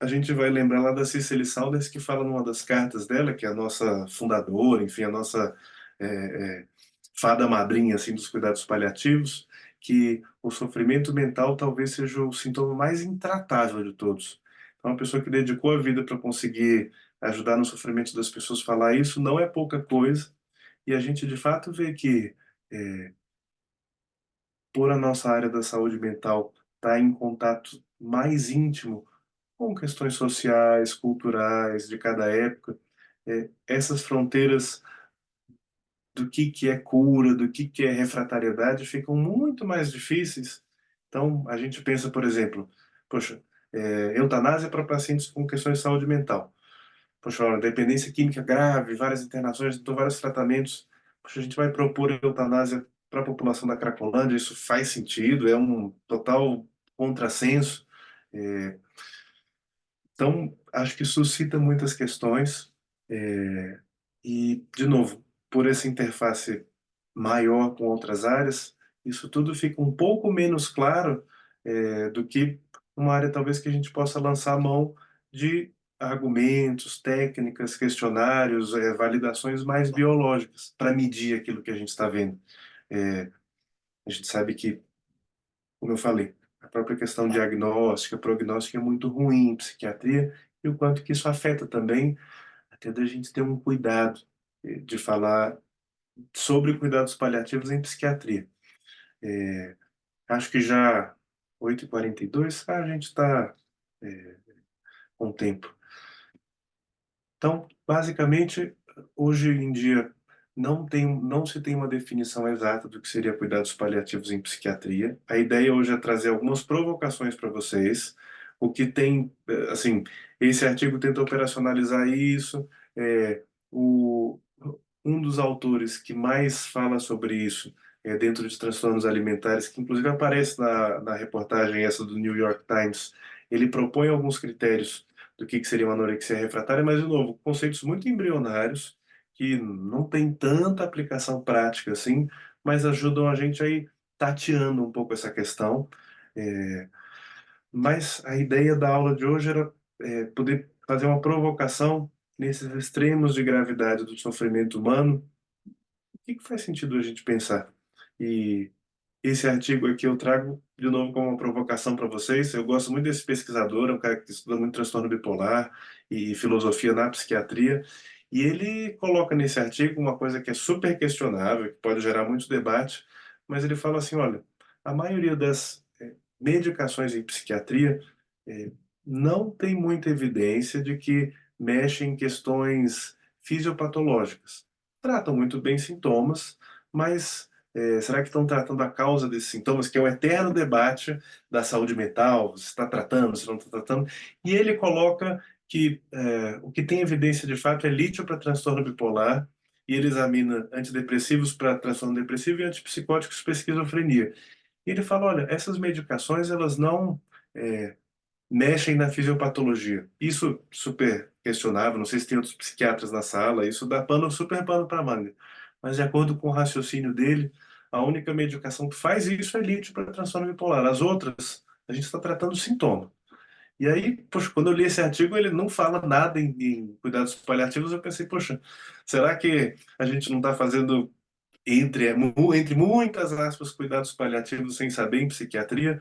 a gente vai lembrar lá da Cicely Saunders, que fala numa das cartas dela, que é a nossa fundadora, enfim, a nossa é, é, fada madrinha assim dos cuidados paliativos, que o sofrimento mental talvez seja o sintoma mais intratável de todos. Então, uma pessoa que dedicou a vida para conseguir ajudar no sofrimento das pessoas, falar isso não é pouca coisa, e a gente de fato vê que é, por a nossa área da saúde mental estar em contato mais íntimo com questões sociais, culturais de cada época, essas fronteiras do que é cura, do que é refratariedade ficam muito mais difíceis. Então, a gente pensa, por exemplo, poxa, eutanásia para pacientes com questões de saúde mental. Poxa, olha, dependência química grave, várias internações, então vários tratamentos. Poxa, a gente vai propor eutanásia para a população da Cracolândia, isso faz sentido, é um total contrassenso. É, então, acho que suscita muitas questões, e, de novo, por essa interface maior com outras áreas, isso tudo fica um pouco menos claro, do que uma área talvez que a gente possa lançar a mão de argumentos, técnicas, questionários, validações mais biológicas para medir aquilo que a gente está vendo. É, a gente sabe que, como eu falei, a própria questão diagnóstica, prognóstica é muito ruim em psiquiatria e o quanto que isso afeta também até da gente ter um cuidado de falar sobre cuidados paliativos em psiquiatria. Acho que já 8h42, a gente está com tempo. Então, basicamente, hoje em dia não se tem uma definição exata do que seria cuidados paliativos em psiquiatria. A ideia hoje é trazer algumas provocações para vocês. O que tem, assim, esse artigo tenta operacionalizar isso. É, o, um dos autores que mais fala sobre isso dentro de transtornos alimentares, que inclusive aparece na reportagem essa do New York Times, ele propõe alguns critérios do que seria uma anorexia refratária, mas, de novo, conceitos muito embrionários, que não tem tanta aplicação prática assim, mas ajudam a gente aí tateando um pouco essa questão. É, mas a ideia da aula de hoje era poder fazer uma provocação nesses extremos de gravidade do sofrimento humano. O que faz sentido a gente pensar? E esse artigo aqui eu trago de novo como uma provocação para vocês. Eu gosto muito desse pesquisador, é um cara que estuda muito transtorno bipolar e filosofia na psiquiatria. E ele coloca nesse artigo uma coisa que é super questionável, que pode gerar muito debate, mas ele fala assim: olha, a maioria das medicações em psiquiatria eh, não tem muita evidência de que mexem em questões fisiopatológicas. Tratam muito bem sintomas, mas será que estão tratando a causa desses sintomas, que é o eterno debate da saúde mental? Se está tratando, se não está tratando? E ele coloca que o que tem evidência de fato é lítio para transtorno bipolar, e ele examina antidepressivos para transtorno depressivo e antipsicóticos para esquizofrenia. E ele fala, olha, essas medicações elas não é, mexem na fisiopatologia. Isso super questionável, não sei se tem outros psiquiatras na sala, isso dá pano, super pano para manga. Mas de acordo com o raciocínio dele, a única medicação que faz isso é lítio para transtorno bipolar. As outras, a gente está tratando o sintoma. E aí, poxa, quando eu li esse artigo, ele não fala nada em cuidados paliativos, eu pensei, poxa, será que a gente não está fazendo, entre muitas aspas, cuidados paliativos sem saber em psiquiatria?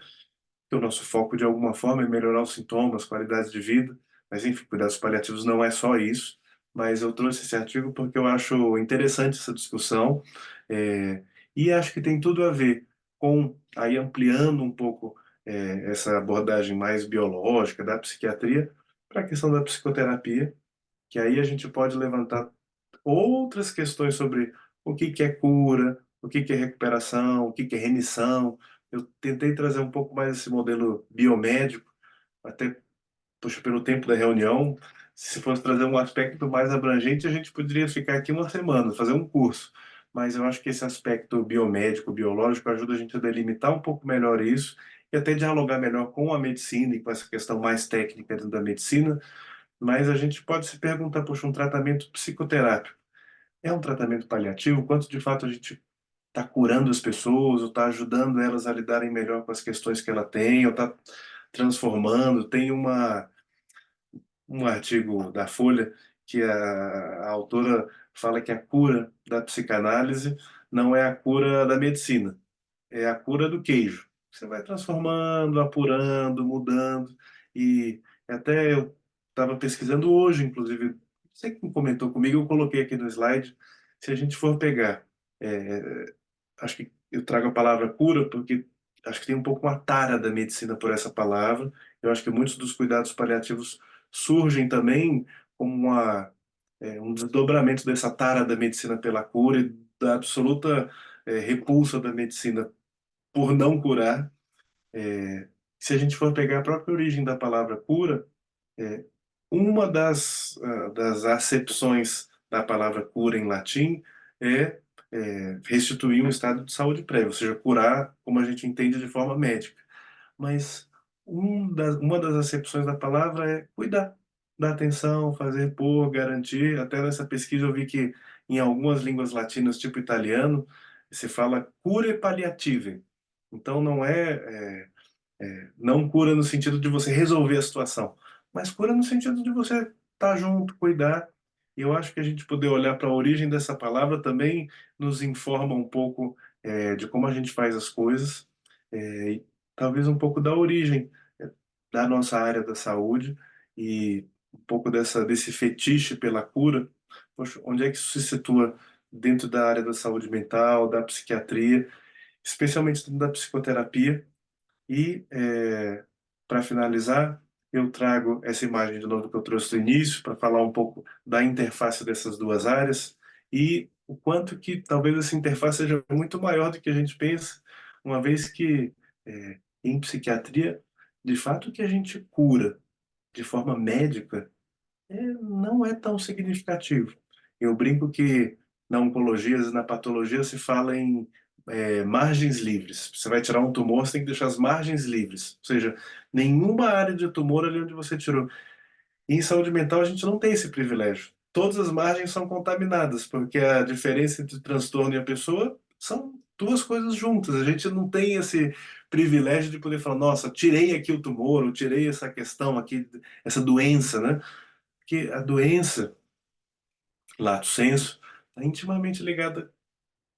Que o nosso foco de alguma forma é melhorar os sintomas, qualidade de vida, mas enfim, cuidados paliativos não é só isso. Mas eu trouxe esse artigo porque eu acho interessante essa discussão, é, e acho que tem tudo a ver com, aí ampliando um pouco essa abordagem mais biológica da psiquiatria para a questão da psicoterapia, que aí a gente pode levantar outras questões sobre o que que é cura, o que que é recuperação, o que que é remissão. Eu tentei trazer um pouco mais esse modelo biomédico, até puxa, pelo tempo da reunião, se fosse trazer um aspecto mais abrangente, a gente poderia ficar aqui uma semana, fazer um curso. Mas eu acho que esse aspecto biomédico, biológico, ajuda a gente a delimitar um pouco melhor isso e até dialogar melhor com a medicina e com essa questão mais técnica dentro da medicina. Mas a gente pode se perguntar, poxa, um tratamento psicoterápico é um tratamento paliativo? Quanto de fato a gente está curando as pessoas, ou está ajudando elas a lidarem melhor com as questões que ela tem, ou está transformando? Tem um artigo da Folha que a autora fala que a cura da psicanálise não é a cura da medicina, é a cura do queijo. Você vai transformando, apurando, mudando. E até eu estava pesquisando hoje, inclusive, você que comentou comigo, eu coloquei aqui no slide, se a gente for pegar, acho que eu trago a palavra cura porque acho que tem um pouco uma tara da medicina por essa palavra. Eu acho que muitos dos cuidados paliativos surgem também como um desdobramento dessa tara da medicina pela cura e da absoluta repulsa da medicina por não curar. Se a gente for pegar a própria origem da palavra cura, é, uma das acepções da palavra cura em latim restituir um estado de saúde prévio, ou seja, curar como a gente entende de forma médica. Mas uma das acepções da palavra é cuidar, dar atenção, fazer por, garantir. Até nessa pesquisa eu vi que em algumas línguas latinas, tipo italiano, se fala cure palliative. Então não não cura no sentido de você resolver a situação, mas cura no sentido de você estar junto, cuidar. E eu acho que a gente poder olhar para a origem dessa palavra também nos informa um pouco de como a gente faz as coisas, e talvez um pouco da origem da nossa área da saúde e um pouco desse fetiche pela cura. Poxa, onde é que isso se situa dentro da área da saúde mental, da psiquiatria, especialmente dentro da psicoterapia? E, para finalizar, eu trago essa imagem de novo que eu trouxe no início, para falar um pouco da interface dessas duas áreas e o quanto que talvez essa interface seja muito maior do que a gente pensa, uma vez que, em psiquiatria, de fato, o que a gente cura de forma médica não é tão significativo. Eu brinco que na oncologia, às vezes, na patologia, se fala em margens livres. Você vai tirar um tumor, você tem que deixar as margens livres. Ou seja, nenhuma área de tumor ali onde você tirou. E em saúde mental, a gente não tem esse privilégio. Todas as margens são contaminadas, porque a diferença entre o transtorno e a pessoa são duas coisas juntas. A gente não tem esse privilégio de poder falar, nossa, tirei aqui o tumor, ou tirei essa questão aqui, essa doença, né? Porque a doença, lato sensu, está intimamente ligada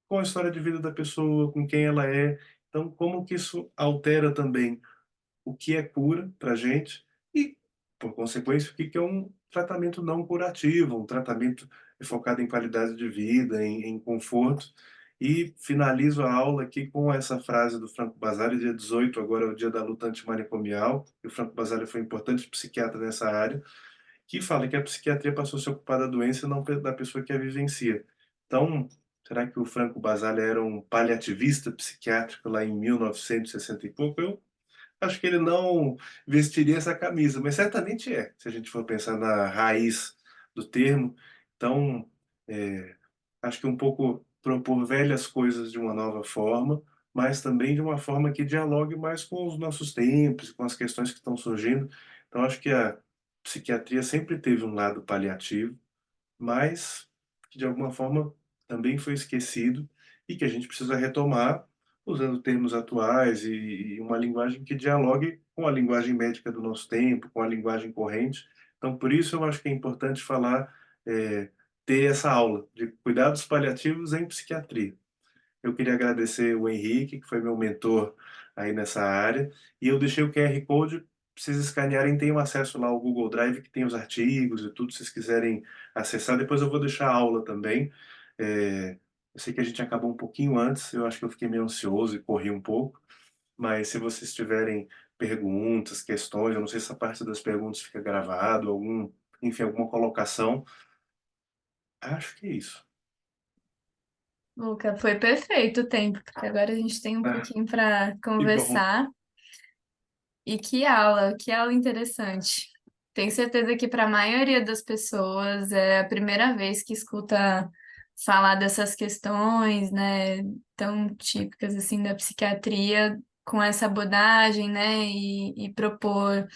com a história de vida da pessoa, com quem ela é. Então, como que isso altera também o que é cura para a gente e, por consequência, o que que é um tratamento não curativo, um tratamento focado em qualidade de vida, em conforto. E finalizo a aula aqui com essa frase do Franco Basile, dia 18, agora é o dia da luta antimanicomial, e o Franco Basile foi um importante psiquiatra nessa área, que fala que a psiquiatria passou a se ocupar da doença e não da pessoa que a vivencia. Então, será que o Franco Basile era um paliativista psiquiátrico lá em 1960 e pouco? Eu acho que ele não vestiria essa camisa, mas certamente é, se a gente for pensar na raiz do termo. Então, é, acho que um pouco propor velhas coisas de uma nova forma, mas também de uma forma que dialogue mais com os nossos tempos, com as questões que estão surgindo. Então, acho que a psiquiatria sempre teve um lado paliativo, mas que de alguma forma também foi esquecido e que a gente precisa retomar usando termos atuais e uma linguagem que dialogue com a linguagem médica do nosso tempo, com a linguagem corrente. Então, por isso eu acho que é importante falar, é, ter essa aula de cuidados paliativos em psiquiatria. Eu queria agradecer o Henrique, que foi meu mentor aí nessa área, e eu deixei o QR Code para vocês escanearem, tem um acesso lá ao Google Drive, que tem os artigos e tudo, se vocês quiserem acessar. Depois eu vou deixar a aula também. Eu sei que a gente acabou um pouquinho antes, eu acho que eu fiquei meio ansioso e corri um pouco, mas se vocês tiverem perguntas, questões, eu não sei se a parte das perguntas fica gravado, enfim, alguma colocação, acho que é isso. Luca, foi perfeito o tempo, porque agora a gente tem um Ah, pouquinho para que bom. conversar. E que aula interessante. Tenho certeza que para a maioria das pessoas é a primeira vez que escuta falar dessas questões, né, tão típicas assim da psiquiatria, com essa abordagem, né, e propor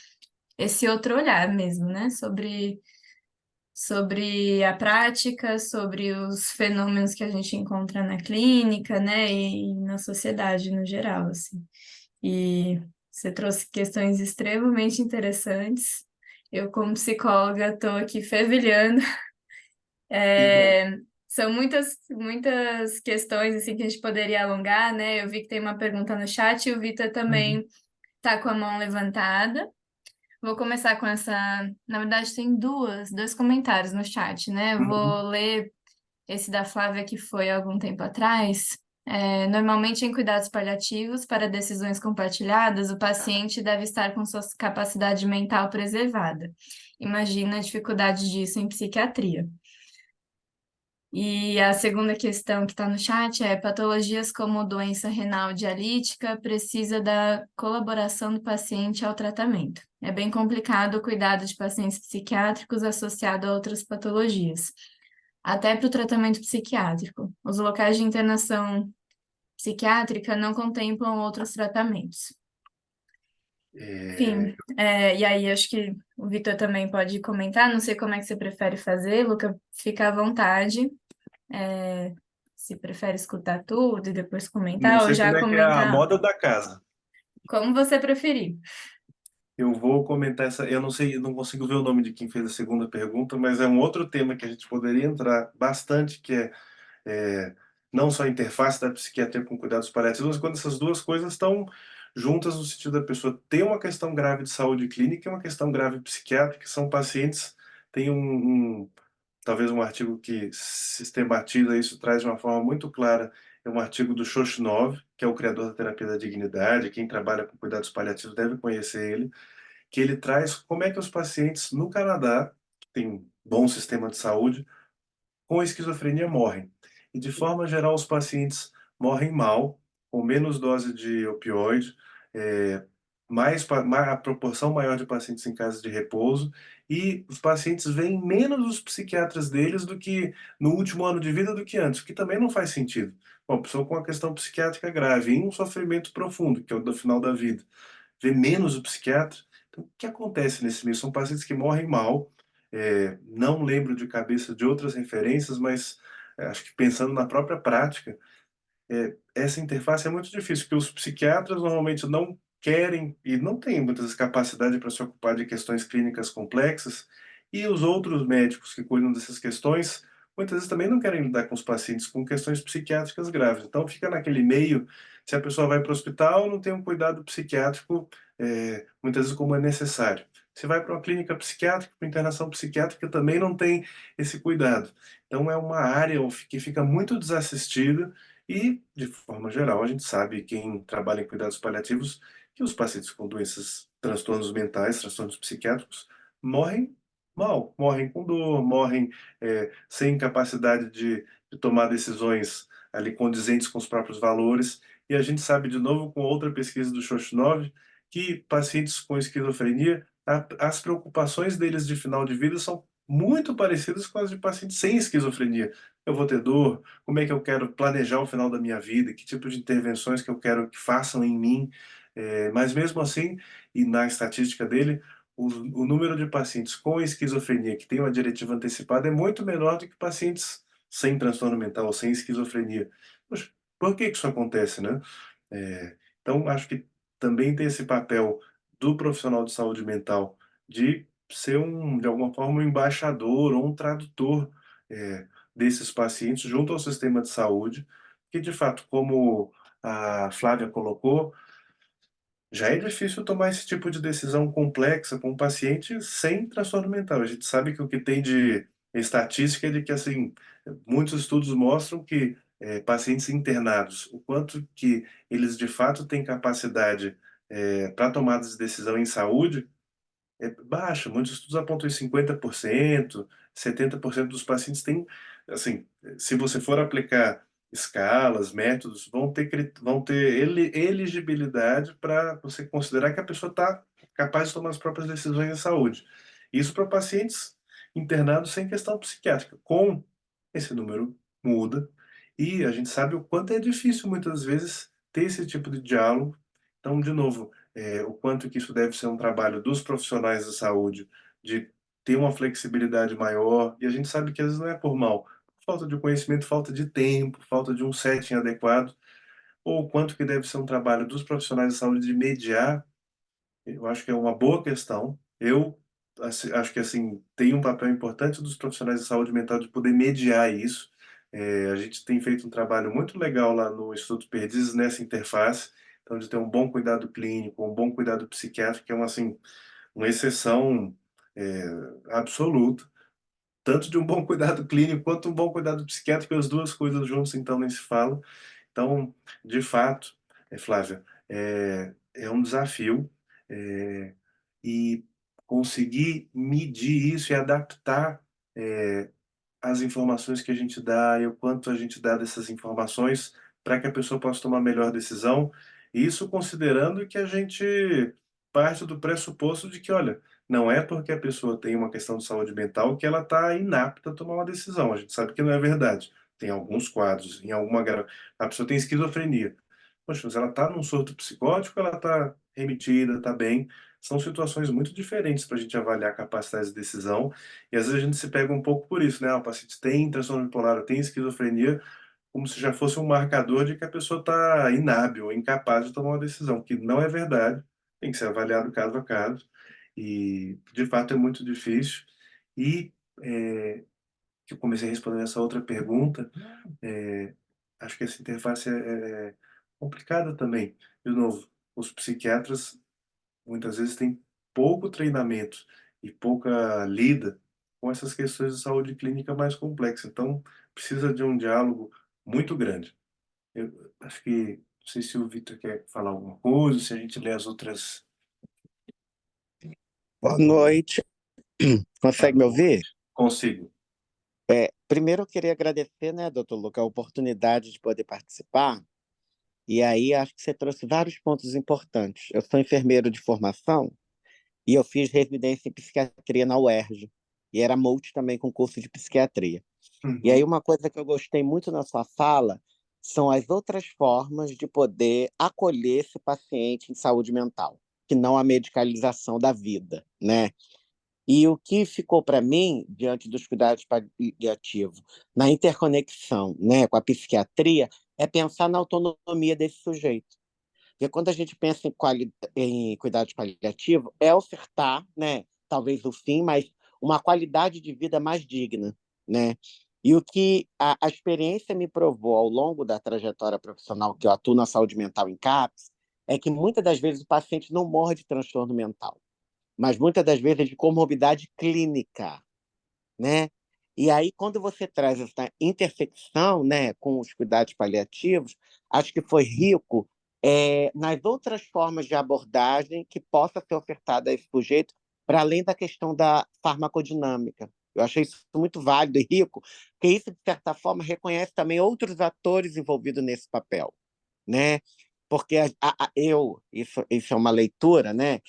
esse outro olhar mesmo, né, sobre a prática, sobre os fenômenos que a gente encontra na clínica, né, e na sociedade no geral, assim. E você trouxe questões extremamente interessantes. Eu, como psicóloga, estou aqui fervilhando. Que bom. São muitas questões assim que a gente poderia alongar, né? Eu vi que tem uma pergunta no chat e o Vitor Uhum, também está com a mão levantada. Vou começar com essa. Na verdade, tem dois comentários no chat, né? Eu uhum. vou ler esse da Flávia, que foi há algum tempo atrás. Normalmente, em cuidados paliativos, para decisões compartilhadas, o paciente deve estar com sua capacidade mental preservada. Imagina a dificuldade disso em psiquiatria. E a segunda questão que está no chat é: patologias como doença renal dialítica precisa da colaboração do paciente ao tratamento. É bem complicado o cuidado de pacientes psiquiátricos associado a outras patologias, até para o tratamento psiquiátrico. Os locais de internação psiquiátrica não contemplam outros tratamentos. É, Enfim, e aí acho que o Vitor também pode comentar. Não sei como é que você prefere fazer, Luca, fica à vontade. Se prefere escutar tudo e depois não comentar, ou sei já como é que é a comentar moda da casa. como você preferir. Eu vou comentar essa. Eu não sei, eu não consigo ver o nome de quem fez a segunda pergunta, mas é um outro tema que a gente poderia entrar bastante, que é não só a interface da psiquiatria com cuidados paliativos, mas quando essas duas coisas estão juntas no sentido da pessoa ter uma questão grave de saúde clínica e uma questão grave psiquiátrica, que são pacientes, tem talvez um artigo que sistematiza isso, traz de uma forma muito clara, é um artigo do Shoshinov, que é o criador da terapia da dignidade, quem trabalha com cuidados paliativos deve conhecer ele, que ele traz como é que os pacientes no Canadá, que tem um bom sistema de saúde, com esquizofrenia morrem. E de forma geral, os pacientes morrem mal, com menos dose de opioide, é, a proporção maior de pacientes em casa de repouso, e os pacientes veem menos os psiquiatras deles do que no último ano de vida do que antes, o que também não faz sentido. Uma pessoa com uma questão psiquiátrica grave e um sofrimento profundo, que é o do final da vida, vê menos o psiquiatra. Então, o que acontece nesse meio? São pacientes que morrem mal. Não lembro de cabeça de outras referências, mas acho que pensando na própria prática, essa interface é muito difícil, porque os psiquiatras normalmente não querem e não têm muitas vezes capacidade para se ocupar de questões clínicas complexas, e os outros médicos que cuidam dessas questões muitas vezes também não querem lidar com os pacientes com questões psiquiátricas graves. Então fica naquele meio, se a pessoa vai para o hospital, não tem um cuidado psiquiátrico, muitas vezes como é necessário. Se vai para uma clínica psiquiátrica, para internação psiquiátrica, também não tem esse cuidado. Então é uma área que fica muito desassistida e, de forma geral, a gente sabe, quem trabalha em cuidados paliativos, que os pacientes com doenças, transtornos mentais, transtornos psiquiátricos, morrem mal, morrem com dor, morrem sem capacidade de tomar decisões ali condizentes com os próprios valores. E a gente sabe, de novo, com outra pesquisa do Shoshinov, que pacientes com esquizofrenia, as preocupações deles de final de vida são muito parecidas com as de pacientes sem esquizofrenia. Eu vou ter dor, como é que eu quero planejar o final da minha vida, que tipo de intervenções que eu quero que façam em mim. Mas mesmo assim, e na estatística dele, o número de pacientes com esquizofrenia que tem uma diretiva antecipada é muito menor do que pacientes sem transtorno mental ou sem esquizofrenia. Poxa, por que que isso acontece, né? Então, acho que também tem esse papel do profissional de saúde mental de ser de alguma forma, um embaixador ou um tradutor desses pacientes junto ao sistema de saúde, que de fato, como a Flávia colocou, já é difícil tomar esse tipo de decisão complexa com um paciente sem transtorno mental. A gente sabe que o que tem de estatística é de que, assim, muitos estudos mostram que pacientes internados, o quanto que eles de fato têm capacidade para tomadas de decisão em saúde, é baixa. Muitos estudos apontam em 50%, 70% dos pacientes têm, assim, se você for aplicar escalas, métodos, vão ter elegibilidade para você considerar que a pessoa está capaz de tomar as próprias decisões em saúde. Isso para pacientes internados sem questão psiquiátrica. Com esse número muda e a gente sabe o quanto é difícil muitas vezes ter esse tipo de diálogo. Então, de novo, o quanto que isso deve ser um trabalho dos profissionais da saúde, de ter uma flexibilidade maior, e a gente sabe que às vezes não é por mal, falta de conhecimento, falta de tempo, falta de um setting adequado, ou o quanto que deve ser um trabalho dos profissionais da saúde de mediar. Eu acho que é uma boa questão. Eu acho que assim tem um papel importante dos profissionais de saúde mental de poder mediar isso. A gente tem feito um trabalho muito legal lá no Instituto Perdizes nessa interface, então de ter um bom cuidado clínico, um bom cuidado psiquiátrico, que é uma exceção é, absoluta, tanto de um bom cuidado clínico quanto um bom cuidado psiquiátrico, as duas coisas juntas então nem se falam. Então, de fato, Flávia, é um desafio, é, e conseguir medir isso e adaptar as informações que a gente dá e o quanto a gente dá dessas informações para que a pessoa possa tomar a melhor decisão. Isso considerando que a gente parte do pressuposto de que, olha, não é porque a pessoa tem uma questão de saúde mental que ela está inapta a tomar uma decisão. A gente sabe que não é verdade. Tem alguns quadros, a pessoa tem esquizofrenia. Poxa, mas ela está num surto psicótico, ela está remitida, está bem. São situações muito diferentes para a gente avaliar a capacidade de decisão e às vezes a gente se pega um pouco por isso, né? Ah, o paciente tem transtorno bipolar, tem esquizofrenia, como se já fosse um marcador de que a pessoa está inábil, incapaz de tomar uma decisão, que não é verdade, tem que ser avaliado caso a caso, e de fato é muito difícil. E que eu comecei a responder essa outra pergunta, é, acho que essa interface é complicada também. De novo, os psiquiatras muitas vezes têm pouco treinamento e pouca lida com essas questões de saúde clínica mais complexas. Então, precisa de um diálogo muito grande. Eu acho que, não sei se o Vitor quer falar alguma coisa, se a gente lê as outras. Boa noite. Ah, Consegue me ouvir? consigo. Primeiro, eu queria agradecer, né, doutor Luca, a oportunidade de poder participar. E aí, acho que você trouxe vários pontos importantes. Eu sou enfermeiro de formação e eu fiz residência em psiquiatria na UERJ. E era multi também com curso de psiquiatria. E aí, Uhum. uma coisa que eu gostei muito na sua fala são as outras formas de poder acolher esse paciente em saúde mental, que não a medicalização da vida, né? E o que ficou para mim, diante dos cuidados paliativos, na interconexão, né, com a psiquiatria, é pensar na autonomia desse sujeito. Porque quando a gente pensa em cuidados paliativos, é ofertar, né, talvez o fim, mas uma qualidade de vida mais digna, né? E o que a experiência me provou ao longo da trajetória profissional que eu atuo na saúde mental em CAPS, é que muitas das vezes o paciente não morre de transtorno mental, mas muitas das vezes de comorbidade clínica, né? E aí, quando você traz essa intersecção, né, com os cuidados paliativos, acho que foi rico nas outras formas de abordagem que possa ser ofertada a esse sujeito, para além da questão da farmacodinâmica. Eu achei isso muito válido e rico, porque isso, de certa forma, reconhece também outros atores envolvidos nesse papel, né? Porque isso é uma leitura, né?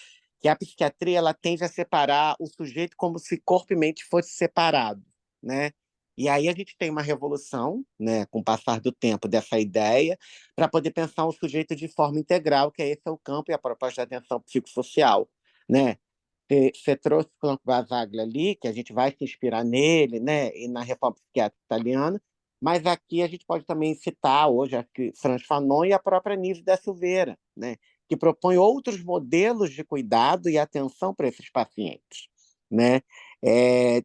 Que a psiquiatria ela tende a separar o sujeito como se corpo e mente fossem separados, né? E aí a gente tem uma revolução, né, com o passar do tempo dessa ideia, para poder pensar o sujeito de forma integral, que é esse é o campo e a proposta da atenção psicossocial, né? Você trouxe o Franco Basaglia ali, que a gente vai se inspirar nele, né, e na reforma psiquiátrica italiana, mas aqui a gente pode também citar hoje aqui Franz Fanon e a própria Nise da Silveira, né, que propõe outros modelos de cuidado e atenção para esses pacientes, né?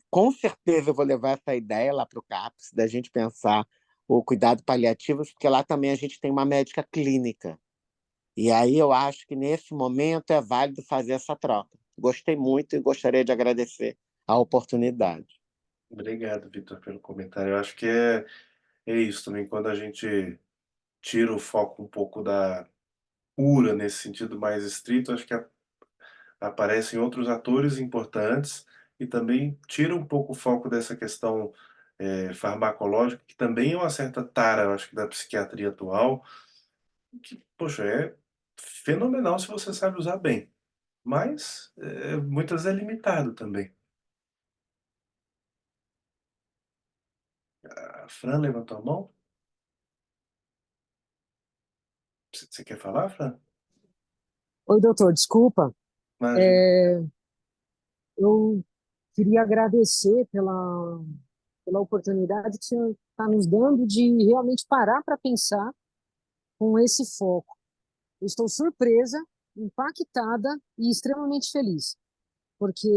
Com certeza eu vou levar essa ideia lá para o CAPS, da gente pensar o cuidado paliativo, porque lá também a gente tem uma médica clínica, e aí eu acho que nesse momento é válido fazer essa troca. Gostei muito e gostaria de agradecer a oportunidade. Obrigado, Vitor, pelo comentário. Eu acho que é isso também, quando a gente tira o foco um pouco da cura, nesse sentido mais estrito, acho que aparecem outros atores importantes e também tira um pouco o foco dessa questão farmacológica, que também é uma certa tara, eu acho que da psiquiatria atual, que, poxa, é fenomenal se você sabe usar bem, mas muitas é limitado também. A Fran levantou a mão? Você quer falar, Fran? Oi, doutor, desculpa. Imagina. É, eu queria agradecer pela oportunidade que o senhor está nos dando de realmente parar para pensar com esse foco. Eu estou surpresa, impactada e extremamente feliz, porque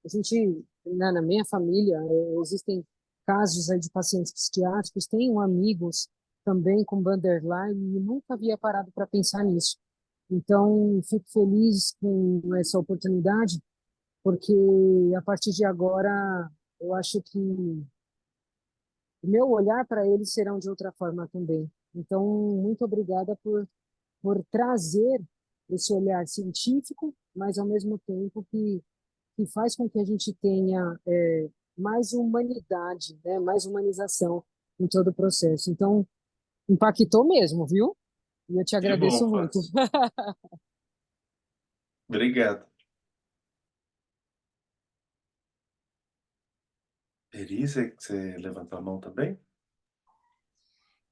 a gente, né, na minha família, existem casos aí de pacientes psiquiátricos, tenho amigos também com borderline e nunca havia parado para pensar nisso. Então, fico feliz com essa oportunidade, porque a partir de agora eu acho que o meu olhar para eles serão de outra forma também. Então, muito obrigada por trazer esse olhar científico, mas ao mesmo tempo que faz com que a gente tenha mais humanidade, né, mais humanização em todo o processo. Então, impactou mesmo, viu? E eu te Que bom, agradeço Fran. muito. Obrigado. Eri, você levantou a mão também?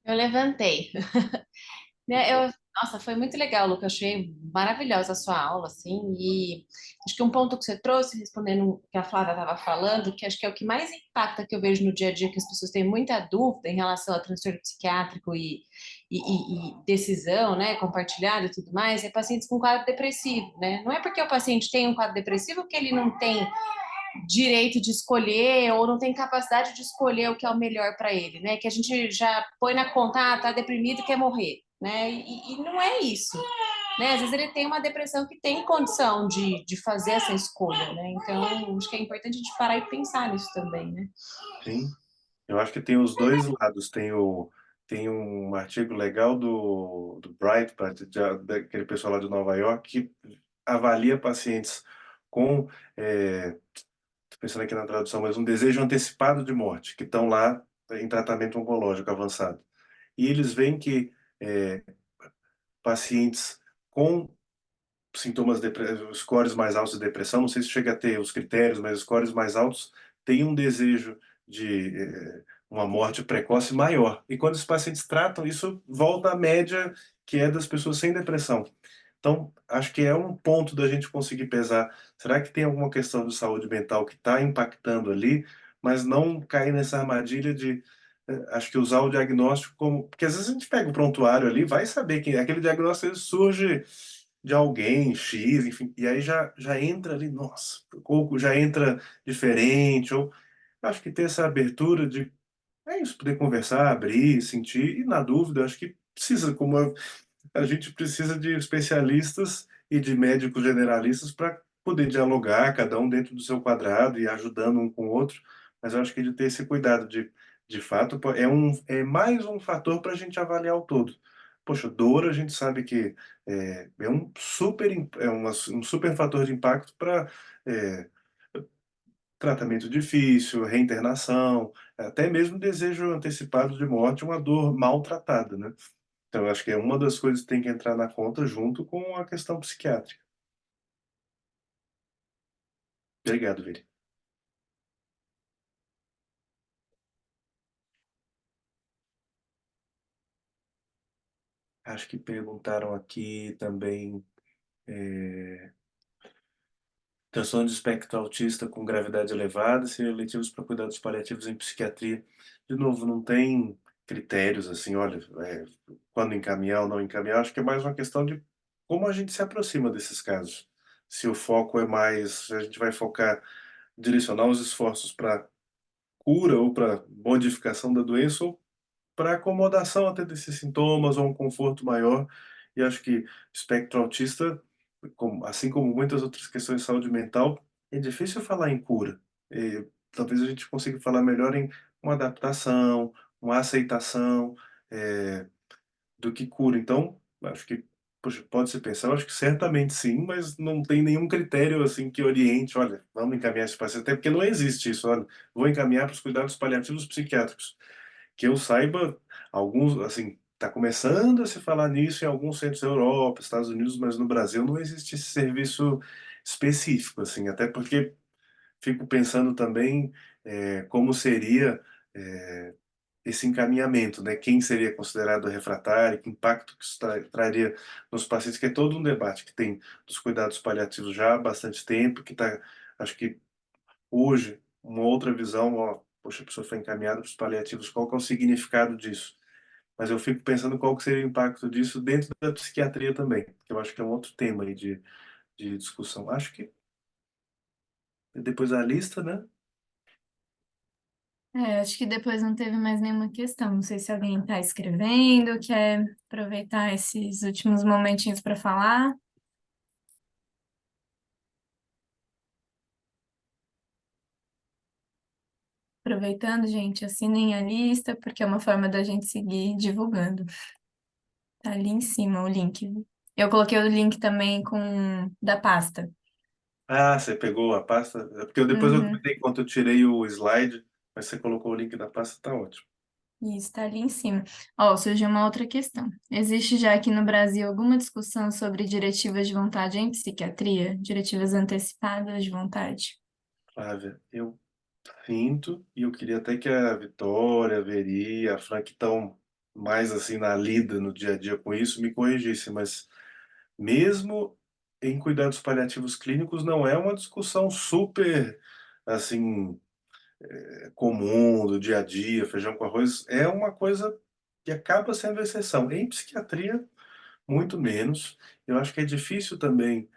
Eu levantei. Né, nossa, foi muito legal, Luca. Eu achei maravilhosa a sua aula, assim, e acho que um ponto que você trouxe, respondendo o que a Flávia estava falando, que acho que é o que mais impacta que eu vejo no dia a dia, que as pessoas têm muita dúvida em relação ao transtorno psiquiátrico e decisão, né, compartilhada e tudo mais, é pacientes com quadro depressivo, né? Não é porque o paciente tem um quadro depressivo que ele não tem direito de escolher ou não tem capacidade de escolher o que é o melhor para ele, né? Que a gente já põe na conta, tá deprimido e quer morrer, né? E não é isso, né? Às vezes ele tem uma depressão que tem condição de fazer essa escolha, né? Então, acho que é importante a gente parar e pensar nisso também, né? Sim. Eu acho que tem os dois lados. Tem um artigo legal do Breitbart, daquele pessoal lá de Nova York, que avalia pacientes com, tô pensando aqui na tradução, mas um desejo antecipado de morte, que estão lá em tratamento oncológico avançado. E eles veem que pacientes com sintomas, scores mais altos de depressão, não sei se chega a ter os critérios, mas scores mais altos têm um desejo de uma morte precoce maior. E quando os pacientes tratam, isso volta à média que é das pessoas sem depressão. Então, acho que é um ponto da gente conseguir pesar. Será que tem alguma questão de saúde mental que está impactando ali, mas não cair nessa armadilha de acho que usar o diagnóstico como. Porque às vezes a gente pega o prontuário ali, vai saber quem é. Aquele diagnóstico ele surge de alguém, X, enfim, e aí já entra ali, nossa, ou já entra diferente, ou acho que ter essa abertura de, é isso, poder conversar, abrir, sentir, e na dúvida, acho que precisa, como a gente precisa de especialistas e de médicos generalistas para poder dialogar, cada um dentro do seu quadrado e ajudando um com o outro, mas eu acho que de ter esse cuidado de fato, é mais um fator para a gente avaliar o todo. Poxa, dor a gente sabe que é um super, um super fator de impacto para tratamento difícil, reinternação, até mesmo desejo antecipado de morte, uma dor maltratada, né? Então, eu acho que é uma das coisas que tem que entrar na conta junto com a questão psiquiátrica. Obrigado, Viri. Acho que perguntaram aqui também transtorno de espectro autista com gravidade elevada, seriam eletivos para cuidados paliativos em psiquiatria. De novo, não tem critérios assim, olha, quando encaminhar ou não encaminhar, acho que é mais uma questão de como a gente se aproxima desses casos. Se o foco é mais, se a gente vai focar, direcionar os esforços para cura ou para modificação da doença ou para acomodação até desses sintomas ou um conforto maior. E acho que espectro autista, assim como muitas outras questões de saúde mental, é difícil falar em cura. Talvez a gente consiga falar melhor em uma adaptação, uma aceitação, é, do que cura. Então, acho que, poxa, pode-se pensar, eu acho que certamente sim, mas não tem nenhum critério assim que oriente, olha, vamos encaminhar esse paciente, até porque não existe isso, olha, vou encaminhar para os cuidados paliativos psiquiátricos. Que eu saiba, alguns, assim, está começando a se falar nisso em alguns centros da Europa, Estados Unidos, mas no Brasil não existe esse serviço específico, assim, até porque fico pensando também como seria esse encaminhamento, né? Quem seria considerado refratário, que impacto que isso traria nos pacientes, que é todo um debate que tem dos cuidados paliativos já há bastante tempo, que está, acho que hoje, uma outra visão, ó, poxa, a pessoa foi encaminhada para os paliativos, qual que é o significado disso? Mas eu fico pensando qual que seria o impacto disso dentro da psiquiatria também, que eu acho que é um outro tema aí de discussão. Acho que depois da lista, né? Acho que depois não teve mais nenhuma questão. Não sei se alguém está escrevendo, quer aproveitar esses últimos momentinhos para falar. Aproveitando, gente, assinem a lista, porque é uma forma da gente seguir divulgando. Tá ali em cima o link. Eu coloquei o link também com da pasta. Ah, você pegou a pasta? É porque depois eu Uhum. comentei enquanto eu tirei o slide, mas você colocou o link da pasta, tá ótimo. Isso, tá ali em cima. Ó, surgiu uma outra questão. Existe já aqui no Brasil alguma discussão sobre diretivas de vontade em psiquiatria? Diretivas antecipadas de vontade? Flávia, eu sinto, e eu queria até que a Vitória, a Veri, a Fran, que estão mais assim na lida no dia a dia com isso, me corrigisse, mas mesmo em cuidados paliativos clínicos não é uma discussão super assim comum do dia a dia, feijão com arroz, é uma coisa que acaba sendo exceção. Em psiquiatria, muito menos. Eu acho que é difícil também,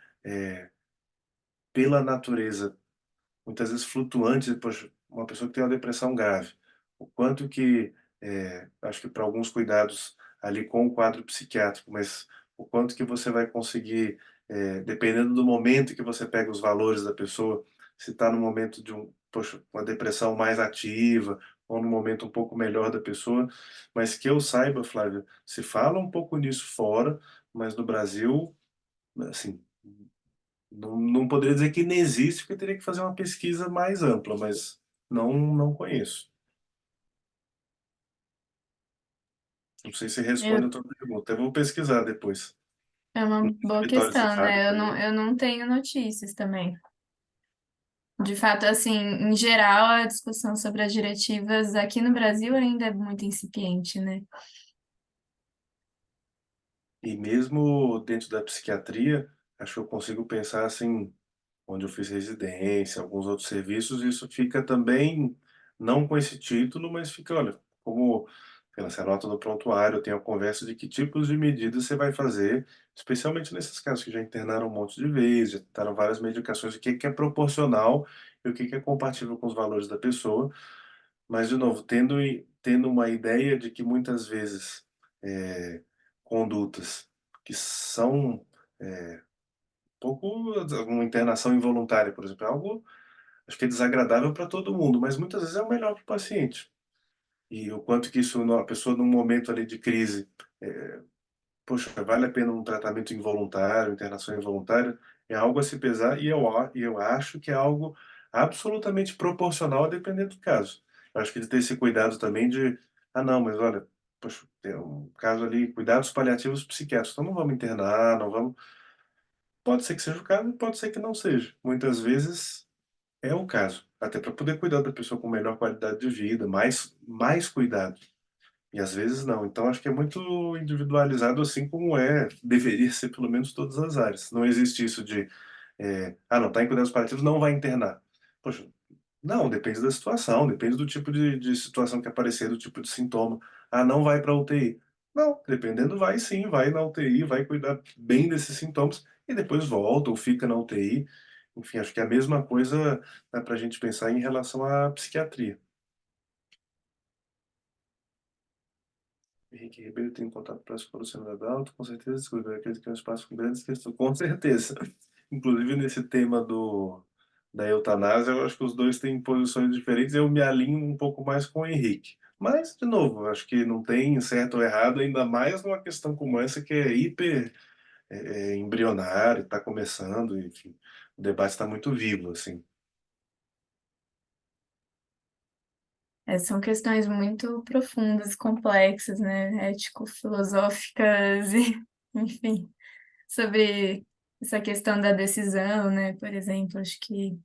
pela natureza muitas vezes flutuantes, poxa, uma pessoa que tem uma depressão grave, o quanto que, acho que para alguns cuidados ali com o quadro psiquiátrico, mas o quanto que você vai conseguir, dependendo do momento que você pega os valores da pessoa, se está no momento de poxa, uma depressão mais ativa, ou no momento um pouco melhor da pessoa, mas que eu saiba, Flávia, se fala um pouco nisso fora, mas no Brasil, assim, não poderia dizer que não existe, porque teria que fazer uma pesquisa mais ampla, mas não conheço. Não sei se responde a Eu, tua pergunta. Eu vou pesquisar depois. é uma boa Vitória, você questão, sabe né? também. Eu não tenho notícias também. De fato, assim, em geral, a discussão sobre as diretivas aqui no Brasil ainda é muito incipiente, né? E mesmo dentro da psiquiatria, acho que eu consigo pensar assim, onde eu fiz residência, alguns outros serviços, isso fica também, não com esse título, mas fica, olha, como pela essa nota no prontuário, tem a conversa de que tipos de medidas você vai fazer, especialmente nesses casos que já internaram um monte de vezes, já tentaram várias medicações, o que que é proporcional e o que que é compatível com os valores da pessoa, mas, de novo, tendo uma ideia de que muitas vezes condutas que são pouco uma internação involuntária, por exemplo, é algo acho que é desagradável para todo mundo, mas muitas vezes é o melhor para o paciente. E o quanto que isso, a pessoa num momento ali de crise, poxa, vale a pena um tratamento involuntário, internação involuntária, é algo a se pesar e eu acho que é algo absolutamente proporcional a depender do caso. Eu acho que de ter esse cuidado também de, ah não, mas olha, poxa, tem um caso ali, cuidados paliativos psiquiátricos, então não vamos internar, não vamos. Pode ser que seja o caso, pode ser que não seja. Muitas vezes é o caso, até para poder cuidar da pessoa com melhor qualidade de vida, mais cuidado. E às vezes não. Então acho que é muito individualizado, assim como deveria ser pelo menos todas as áreas. Não existe isso de, ah, não, está em cuidados paliativos, não vai internar. Poxa, não, depende da situação, depende do tipo de situação que aparecer, do tipo de sintoma. Ah, não vai para UTI. Não, dependendo, vai sim, vai na UTI, vai cuidar bem desses sintomas e depois volta ou fica na UTI. Enfim, acho que é a mesma coisa dá para a gente pensar em relação à psiquiatria. Henrique Ribeiro tem contato prático com o Luciano Adalto, com certeza descobriu acredito que é um espaço com grandes questões, com certeza. Inclusive nesse tema da eutanásia, eu acho que os dois têm posições diferentes, eu me alinho um pouco mais com o Henrique, Mas, de novo, acho que não tem certo ou errado, ainda mais numa questão como essa que é hiper embrionário, está começando, enfim, o debate está muito vivo, assim. São questões muito profundas, complexas, né? Ético-filosóficas e, enfim, sobre essa questão da decisão, né? Por exemplo, acho que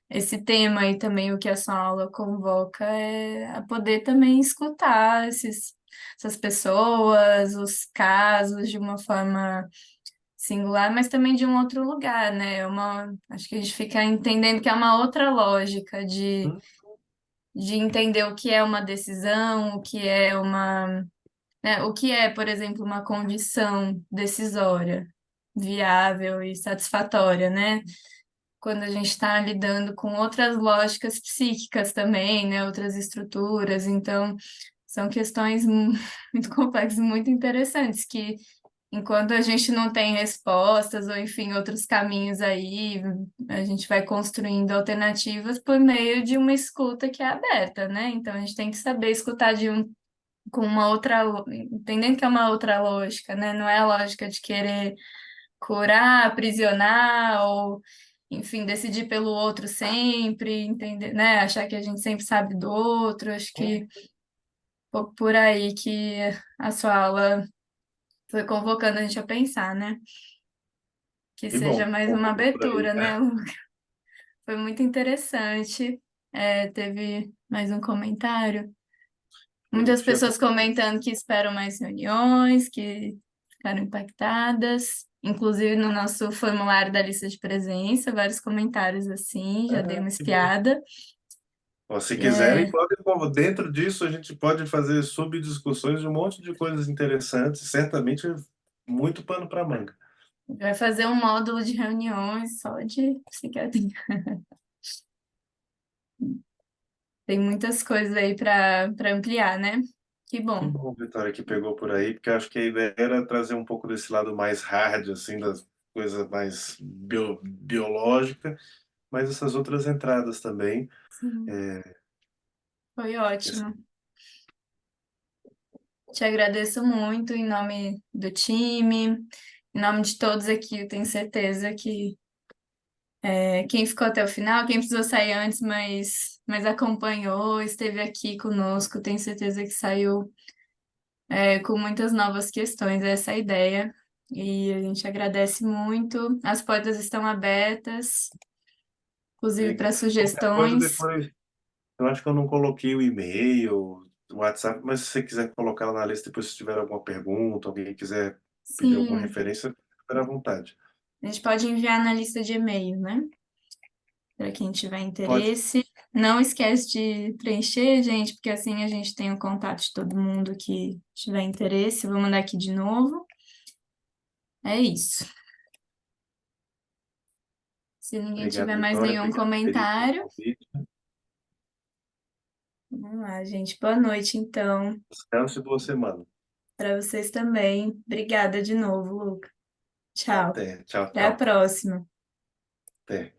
esse tema e também o que a sua aula convoca é a poder também escutar essas pessoas, os casos de uma forma singular, mas também de um outro lugar, né? Acho que a gente fica entendendo que é uma outra lógica Hum, de entender o que é uma decisão, o que é, por exemplo, uma condição decisória, viável e satisfatória, né? Quando a gente está lidando com outras lógicas psíquicas também, né? Outras estruturas. Então, são questões muito complexas, muito interessantes, que enquanto a gente não tem respostas, ou enfim, outros caminhos aí, a gente vai construindo alternativas por meio de uma escuta que é aberta, né? Então, a gente tem que saber escutar com uma outra, entendendo que é uma outra lógica, né? Não é a lógica de querer curar, aprisionar ou, enfim, decidir pelo outro sempre, entender, né? Achar que a gente sempre sabe do outro. Acho que por aí que a sua aula foi convocando a gente a pensar, né? Que que seja bom, mais bom uma que foi por aí. abertura, né, Lu? Foi muito interessante. Teve mais um comentário. A gente Muitas já pessoas comentando que esperam mais reuniões, que ficaram impactadas. Inclusive no nosso formulário da lista de presença, vários comentários assim, já dei uma que bom. espiada. Ó, se E quiserem, podem, dentro disso a gente pode fazer subdiscussões de um monte de coisas interessantes, certamente muito pano para manga. vai fazer um módulo de reuniões só de psiquiatria. Tem muitas coisas aí para ampliar, né? Que Que bom. bom, Vitória, que pegou por aí, porque acho que a ideia era trazer um pouco desse lado mais hard, assim, das coisas mais biológica, mas essas outras entradas também. Sim, foi Esse- ótimo. Te agradeço muito em nome do time, em nome de todos aqui. Eu tenho certeza que quem ficou até o final, quem precisou sair antes, mas acompanhou, esteve aqui conosco, tenho certeza que saiu com muitas novas questões. Essa é a ideia. E a gente agradece muito. As portas estão abertas, inclusive para Qualquer coisa sugestões. depois, eu acho que eu não coloquei o e-mail, o WhatsApp, mas se você quiser colocar lá na lista, depois se tiver alguma pergunta, alguém quiser pedir alguma Sim, referência, fica à vontade. a gente pode enviar na lista de e-mail, né? Para quem tiver Pode. interesse. Não esquece de preencher, gente, porque assim a gente tem o contato de todo mundo que tiver interesse. Vou mandar aqui de novo. É isso. Se ninguém Obrigado, tiver mais Vitória. nenhum Obrigado, Felipe, pelo comentário, convite. vamos lá, gente. Boa noite, então, Descanso e boa semana. para vocês também. Obrigada de novo, Luca. Tchau. Até. Tchau, Até a tchau. próxima. Até.